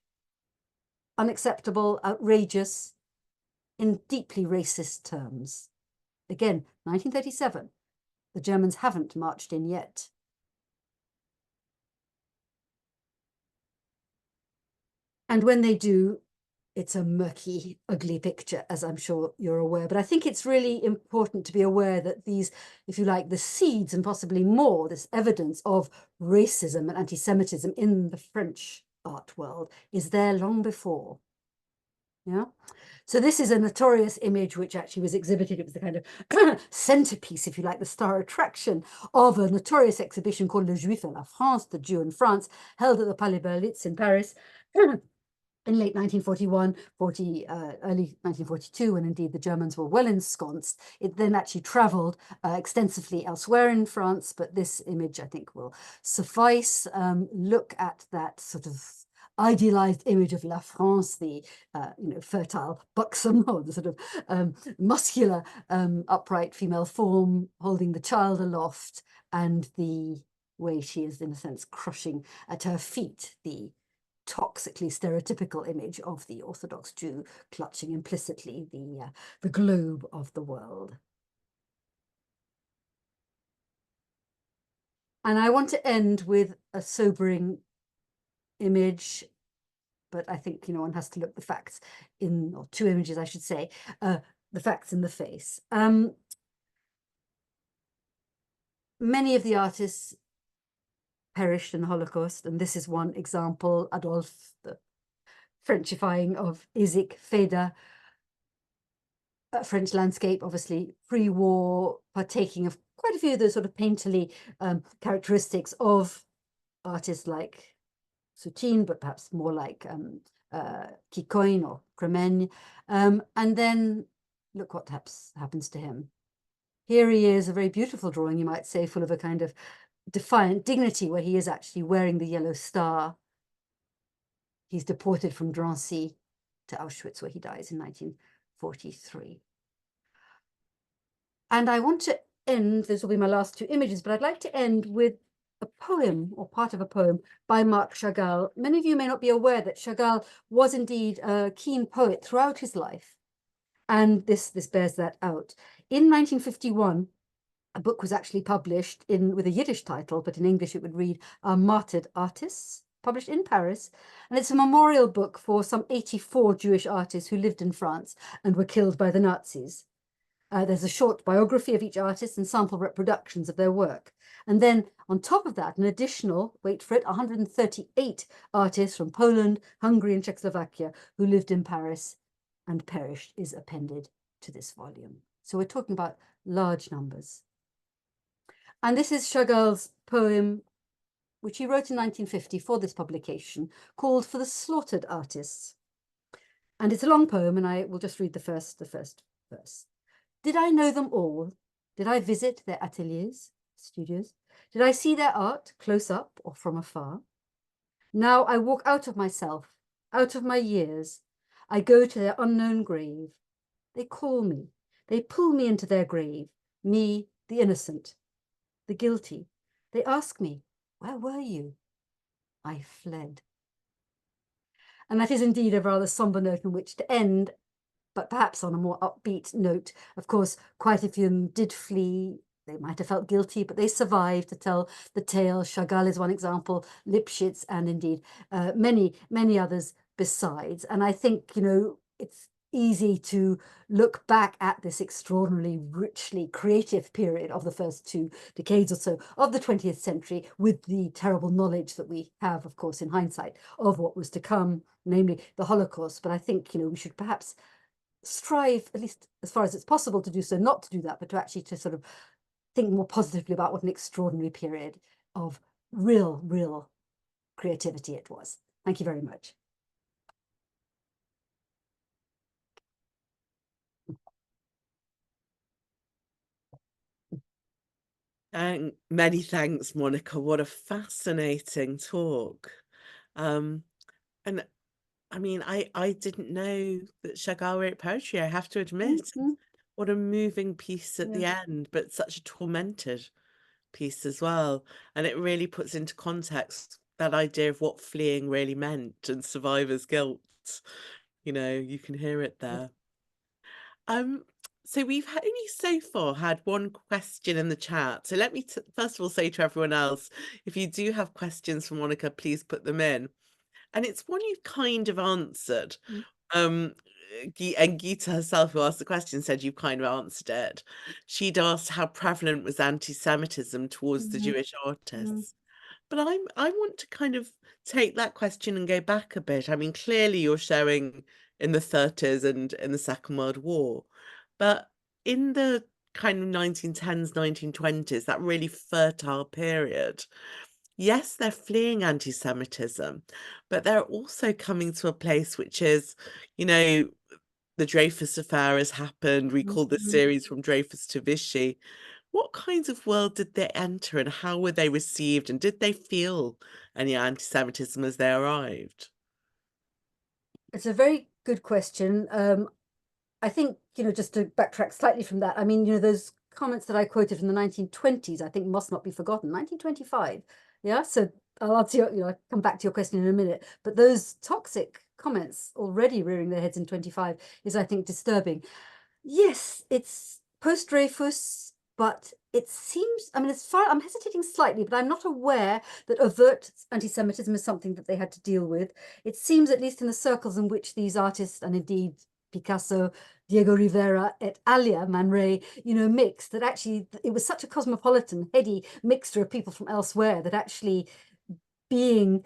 unacceptable, outrageous, in deeply racist terms. Again, 1937, the Germans haven't marched in yet. And when they do, it's a murky, ugly picture, as I'm sure you're aware. But I think it's really important to be aware that these, if you like, the seeds and possibly more, this evidence of racism and anti-Semitism in the French art world is there long before. Yeah. So this is a notorious image which actually was exhibited. It was the kind of centerpiece, if you like, the star attraction of a notorious exhibition called Le Juif en la France, the Jew in France, held at the Palais Berlitz in Paris in late 1941, early 1942, and indeed the Germans were well ensconced. It then actually traveled extensively elsewhere in France, but this image, I think, will suffice. Look at that sort of idealized image of La France, the fertile, buxom, or the sort of muscular, upright female form holding the child aloft, and the way she is, in a sense, crushing at her feet the toxically stereotypical image of the Orthodox Jew clutching implicitly the globe of the world. And I want to end with a sobering image, but I think, one has to look the facts in, or two images, I should say, the facts in the face. Many of the artists perished in the Holocaust, and this is one example. Adolphe, the Frenchifying of Isaac Feda, French landscape, obviously pre-war, partaking of quite a few of those sort of painterly characteristics of artists like Soutine, but perhaps more like Krémègne or Krémègne. And then look what happens to him. Here he is, a very beautiful drawing, you might say, full of a kind of defiant dignity, where he is actually wearing the yellow star. He's deported from Drancy to Auschwitz, where he dies in 1943. And I want to end, this will be my last two images, but I'd like to end with a poem, or part of a poem, by Marc Chagall. Many of you may not be aware that Chagall was indeed a keen poet throughout his life, and this bears that out. In 1951, a book was actually published with a Yiddish title, but in English it would read Our Martyred Artists, published in Paris. And it's a memorial book for some 84 Jewish artists who lived in France and were killed by the Nazis. There's a short biography of each artist and sample reproductions of their work. And then on top of that, an additional, wait for it, 138 artists from Poland, Hungary, and Czechoslovakia who lived in Paris and perished is appended to this volume. So we're talking about large numbers. And this is Chagall's poem, which he wrote in 1950 for this publication, called For the Slaughtered Artists. And it's a long poem, and I will just read the first verse. Did I know them all? Did I visit their ateliers, studios? Did I see their art close up or from afar? Now I walk out of myself, out of my years. I go to their unknown grave. They call me. They pull me into their grave. me, the innocent, the guilty. They ask me, where were you? I fled. And that is indeed a rather somber note on which to end, but perhaps on a more upbeat note. Of course, quite a few of them did flee. They might have felt guilty, but they survived to tell the tale. Chagall is one example, Lipschitz, and indeed many, many others besides. And I think, it's easy to look back at this extraordinarily richly creative period of the first 2 decades or so of the 20th century with the terrible knowledge that we have, of course, in hindsight of what was to come, namely the Holocaust. But I think, we should perhaps strive, at least as far as it's possible to do so, not to do that, but to actually to sort of think more positively about what an extraordinary period of real creativity it was. Thank you very much. Many thanks, Monica. What a fascinating talk. And I mean, I didn't know that Chagall wrote poetry, I have to admit. What a moving piece at the end, but such a tormented piece as well. And it really puts into context that idea of what fleeing really meant and survivor's guilt. You can hear it there. So we've only so far had one question in the chat. So let me first of all say to everyone else, if you do have questions for Monica, please put them in. And it's one you've kind of answered. And Gita herself, who asked the question, said you've kind of answered it. She'd asked how prevalent was anti-Semitism towards the Jewish artists. But I want to kind of take that question and go back a bit. I mean, clearly you're showing in the 30s and in the Second World War, but in the kind of 1910s, 1920s, that really fertile period, yes, they're fleeing anti-Semitism, but they're also coming to a place which is, the Dreyfus affair has happened. We called this series From Dreyfus to Vichy. What kinds of world did they enter and how were they received? And did they feel any anti-Semitism as they arrived? It's a very good question. I think, just to backtrack slightly from that, I mean, those comments that I quoted from the 1920s, I think must not be forgotten. 1925, yeah? So I'll answer I'll come back to your question in a minute. But those toxic comments already rearing their heads in 25 is, I think, disturbing. Yes, it's post-Dreyfus, but it seems, I mean, I'm hesitating slightly, but I'm not aware that overt anti-Semitism is something that they had to deal with. It seems, at least in the circles in which these artists, and indeed Picasso, Diego Rivera, et alia, Man Ray, mixed, that actually it was such a cosmopolitan, heady mixture of people from elsewhere that actually being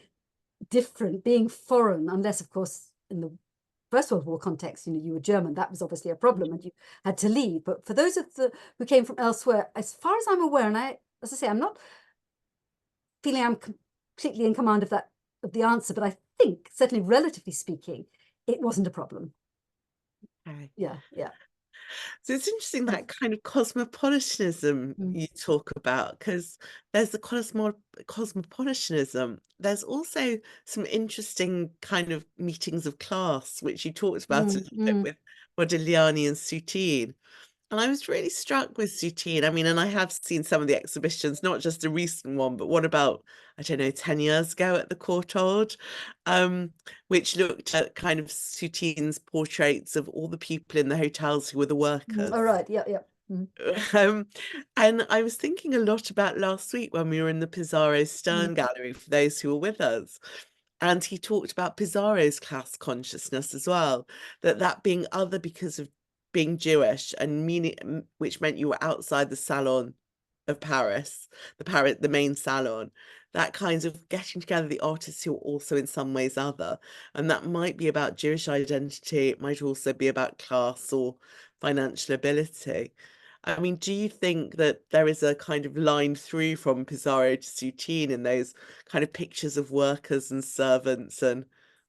different, being foreign, unless, of course, in the First World War context, you were German, that was obviously a problem and you had to leave. But for those who came from elsewhere, as far as I'm aware, and as I say, I'm not feeling I'm completely in command of the answer, but I think, certainly relatively speaking, it wasn't a problem. Okay. Yeah. So it's interesting that kind of cosmopolitanism you talk about, because there's the cosmopolitanism. There's also some interesting kind of meetings of class, which you talked about a little bit with Modigliani and Soutine. And I was really struck with Soutine. I mean, and I have seen some of the exhibitions, not just a recent one, but what about, I don't know, 10 years ago at the Courtauld, which looked at kind of Soutine's portraits of all the people in the hotels who were the workers. All right, yeah. And I was thinking a lot about last week when we were in the Pissarro Stern Gallery, for those who were with us. And he talked about Pissarro's class consciousness as well, that being other because of being Jewish and meaning, which meant you were outside the salon of Paris, the main salon, that kind of getting together the artists who are also in some ways other. And that might be about Jewish identity, it might also be about class or financial ability. I mean, do you think that there is a kind of line through from Pissarro to Soutine in those kind of pictures of workers and servants and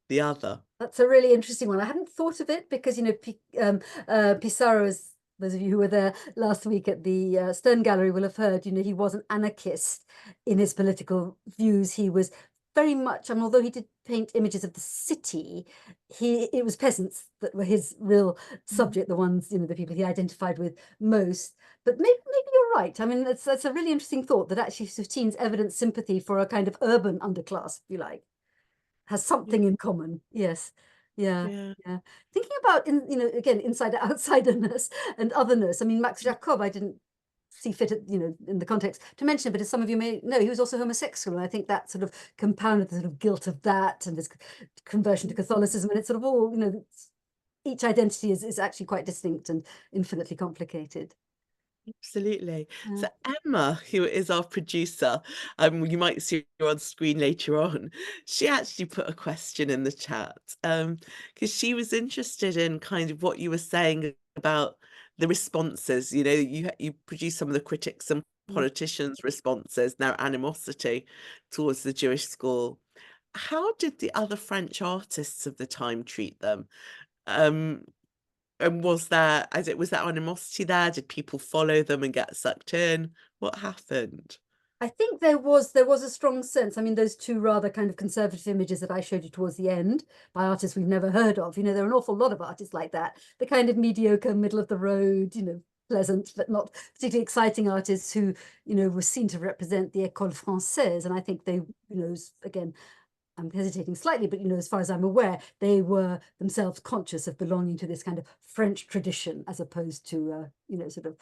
the other? That's a really interesting one. I hadn't thought of it because, Pissarro, as those of you who were there last week at the Stern Gallery will have heard, he was an anarchist in his political views. He was very much, I mean, although he did paint images of the city, it was peasants that were his real subject, the ones, the people he identified with most. But maybe you're right. I mean, that's a really interesting thought, that actually Soutine's evident sympathy for a kind of urban underclass, if you like, has something in common. Yes. Yeah. Yeah. Yeah. Thinking about, again, insider outsiderness and otherness. I mean, Max Jacob, I didn't see fit, in the context to mention it, but as some of you may know, he was also homosexual, and I think that sort of compounded the sort of guilt of that and his conversion to Catholicism, and it's sort of all, each identity is actually quite distinct and infinitely complicated. Absolutely. Yeah. So Emma, who is our producer, you might see her on screen later on, she actually put a question in the chat, because she was interested in kind of what you were saying about the responses. You produce some of the critics and Mm. politicians' responses, their animosity towards the Jewish school. How did the other French artists of the time treat them? Um, and was there animosity there? Did people follow them and get sucked in? What happened? I think there was a strong sense. I mean, those two rather kind of conservative images that I showed you towards the end by artists we've never heard of. There are an awful lot of artists like that. The kind of mediocre, middle of the road, pleasant but not particularly exciting artists who, were seen to represent the École Française. And I think they, again, I'm hesitating slightly, but as far as I'm aware, they were themselves conscious of belonging to this kind of French tradition as opposed to, sort of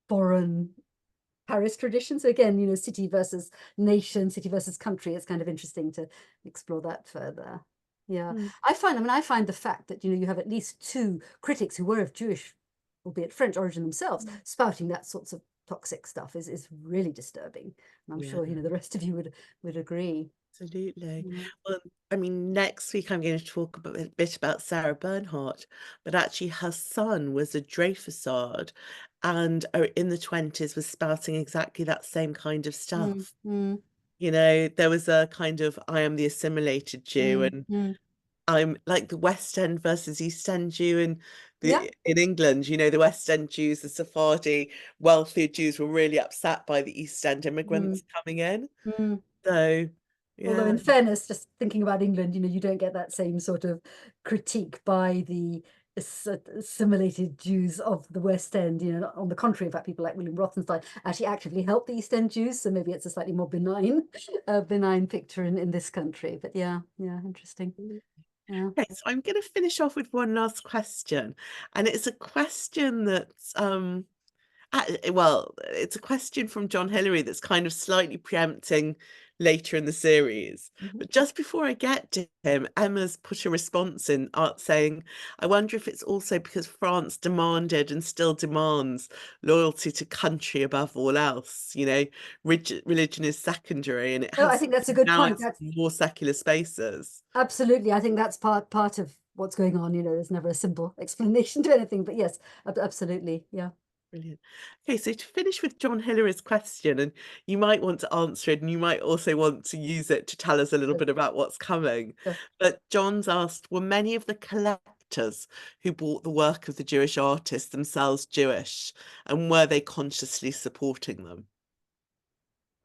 foreign Paris tradition. So again, city versus nation, city versus country. It's kind of interesting to explore that further. Yeah, Mm. I find the fact that you have at least two critics who were of Jewish, albeit French origin themselves, spouting that sorts of toxic stuff is really disturbing. And I'm Yeah, sure the rest of you would agree. absolutely. Yeah. Well, I mean, next week I'm going to talk a bit about Sarah Bernhardt, but actually her son was a Dreyfusard and in the 20s was spouting exactly that same kind of Mm, stuff. mm, There was a kind of I am the assimilated Jew, mm, and mm. I'm like the West End versus East End Jew Yeah. in England. The West End Jews, the Sephardi wealthy Jews were really upset by the East End Mm, immigrants coming in. mm. So Although yeah, in fairness, just thinking about England, you don't get that same sort of critique by the assimilated Jews of the West End. On the contrary, in fact, people like William Rothenstein actually actively helped the East End Jews. So maybe it's a slightly more benign picture in this country. But yeah, interesting. Yeah. okay, so I'm going to finish off with one last question, and it's a question that's well, it's a question from John Hillary that's kind of slightly preempting later in the series. Mhm. But just before I get to him, Emma's put a response in art saying, I wonder if it's also because France demanded and still demands loyalty to country above all else. Religion is secondary and it No, I has think that's a good now point. it's more secular spaces. Absolutely. I think that's part of what's going on. There's never a simple explanation to anything. But yes, absolutely. Yeah. Brilliant. Okay, so to finish with John Hillary's question, and you might want to answer it, and you might also want to use it to tell us a little Sure, bit about what's coming. sure. But John's asked, were many of the collectors who bought the work of the Jewish artists themselves Jewish, and were they consciously supporting them?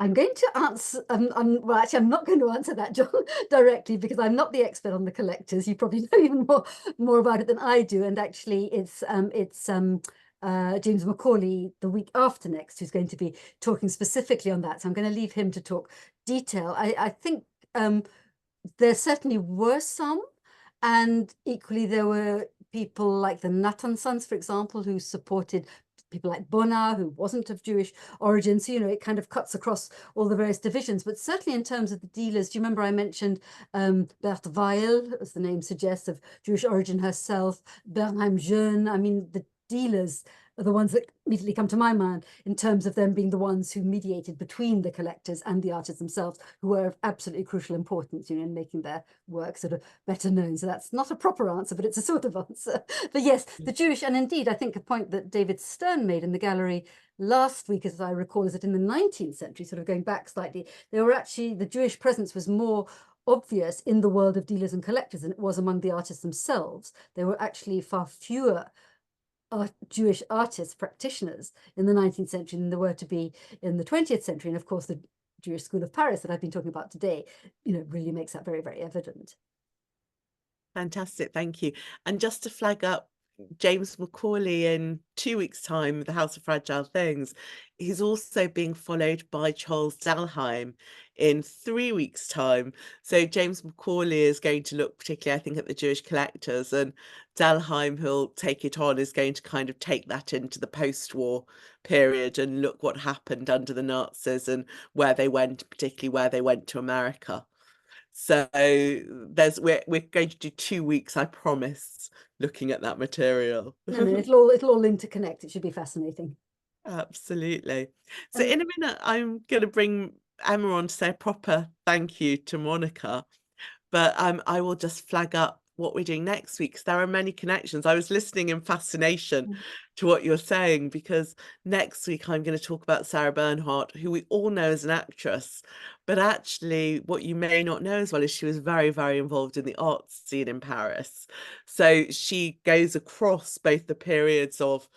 I'm going to answer. Well, actually, I'm not going to answer that, John, directly, because I'm not the expert on the collectors. You probably know even more about it than I do. And actually, it's James Macaulay the week after next who's going to be talking specifically on that. So I'm going to leave him to talk detail. I think there certainly were some, and equally there were people like the Nathan sons, for example, who supported people like Bonnard, who wasn't of Jewish origin. So, it kind of cuts across all the various divisions. But certainly in terms of the dealers, do you remember I mentioned Berthe Weil, as the name suggests, of Jewish origin herself, Bernheim Jeune? I mean, the dealers are the ones that immediately come to my mind in terms of them being the ones who mediated between the collectors and the artists themselves, who were of absolutely crucial importance, in making their work sort of better known. So that's not a proper answer, but it's a sort of answer. But yes, the Jewish, and indeed, I think a point that David Stern made in the gallery last week, as I recall, is that in the 19th century, sort of going back slightly, they were actually, the Jewish presence was more obvious in the world of dealers and collectors than it was among the artists themselves. There were actually far fewer Jewish artists, practitioners in the 19th century than there were to be in the 20th century. And of course, the Jewish School of Paris that I've been talking about today, really makes that very, very evident. Fantastic, thank you. And just to flag up, James Macaulay in 2 weeks' time, The House of Fragile Things, he's also being followed by Charles Dalheim in 3 weeks' time. So James Macaulay is going to look particularly, I think, at the Jewish collectors, and Dalheim, who'll take it on, is going to kind of take that into the post-war period and look what happened under the Nazis and where they went, particularly where they went to America. So we're going to do 2 weeks, I promise, looking at that material. No, it'll all interconnect. It should be fascinating. Absolutely. So in a minute, I'm going to bring Emma on to say a proper thank you to Monica. But I will just flag up what we're doing next week, because there are many connections. I was listening in fascination to what you're saying, because next week I'm going to talk about Sarah Bernhardt, who we all know as an actress. But actually, what you may not know as well is she was very, very involved in the art scene in Paris. So she goes across both the periods of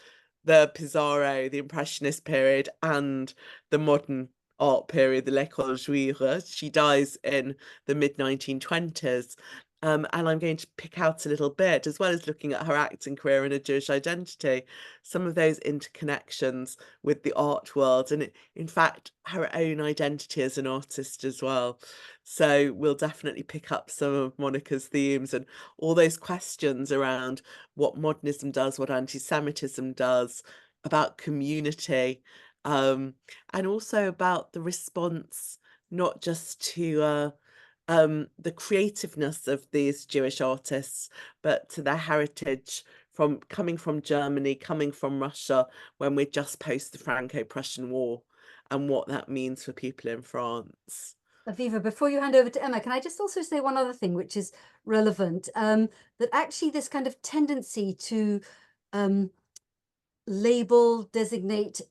the Pissarro, the Impressionist period, and the modern art period, the L'École Juive. She dies in the mid-1920s. And I'm going to pick out a little bit, as well as looking at her acting career and her Jewish identity, some of those interconnections with the art world, and in fact, her own identity as an artist as well. So we'll definitely pick up some of Monica's themes and all those questions around what modernism does, what anti-Semitism does, about community, and also about the response, not just to the creativeness of these Jewish artists, but to their heritage from coming from Germany, coming from Russia, when we're just post the Franco-Prussian War, and what that means for people in France. Aviva, before you hand over to Emma, can I just also say one other thing which is relevant? That actually this kind of tendency to label, designate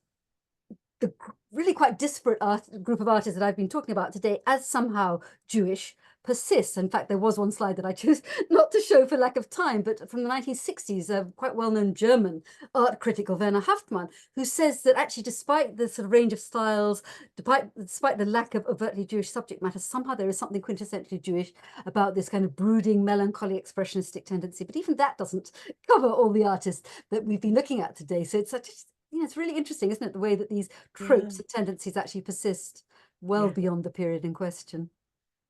the really quite disparate group of artists that I've been talking about today as somehow Jewish persists. In fact, there was one slide that I chose not to show for lack of time, but from the 1960s, a quite well-known German art critic, Werner Haftmann, who says that actually, despite the sort of range of styles, despite the lack of overtly Jewish subject matter, somehow there is something quintessentially Jewish about this kind of brooding, melancholy, expressionistic tendency. But even that doesn't cover all the artists that we've been looking at today. So it's such, it's really interesting, isn't it, the way that these tropes and tendencies actually persist well beyond the period in question.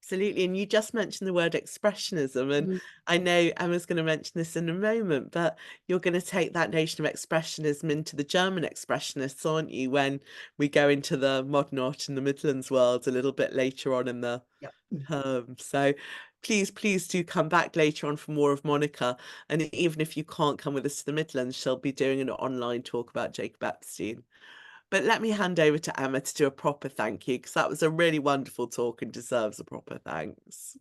Absolutely. And you just mentioned the word expressionism, and I know Emma's going to mention this in a moment, but you're going to take that notion of expressionism into the German expressionists, aren't you, when we go into the modern art in the Midlands world a little bit later on in the term. So please do come back later on for more of Monica. And even if you can't come with us to the Midlands, she'll be doing an online talk about Jacob Epstein. But let me hand over to Emma to do a proper thank you, because that was a really wonderful talk and deserves a proper thanks.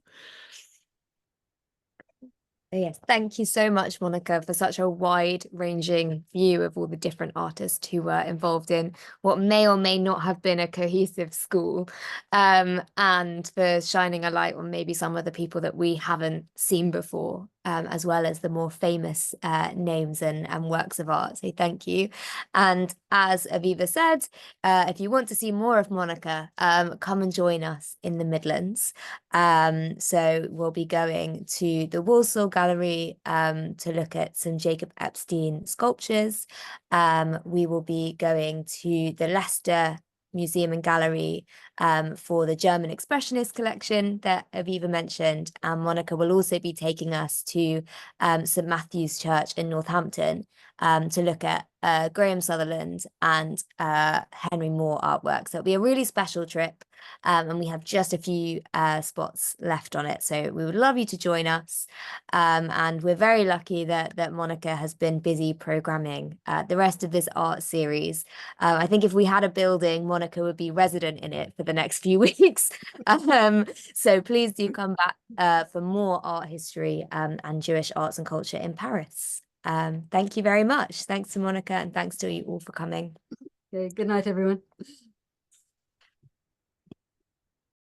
Yes, thank you so much, Monica, for such a wide-ranging view of all the different artists who were involved in what may or may not have been a cohesive school, and for shining a light on maybe some of the people that we haven't seen before, as well as the more famous names and works of art. So thank you. And as Aviva said, if you want to see more of Monica, come and join us in the Midlands. So we'll be going to the Warsaw Gallery to look at some Jacob Epstein sculptures. We will be going to the Leicester Museum and Gallery for the German Expressionist collection that Aviva mentioned. And Monica will also be taking us to St Matthew's Church in Northampton to look at Graham Sutherland and Henry Moore artwork. So it'll be a really special trip, and we have just a few spots left on it. So we would love you to join us. And we're very lucky that Monica has been busy programming the rest of this art series. I think if we had a building, Monica would be resident in it for the next few weeks. So please do come back for more art history and Jewish arts and culture in Paris. Thank you very much. Thanks to Monica, and thanks to you all for coming. Okay, good night, everyone.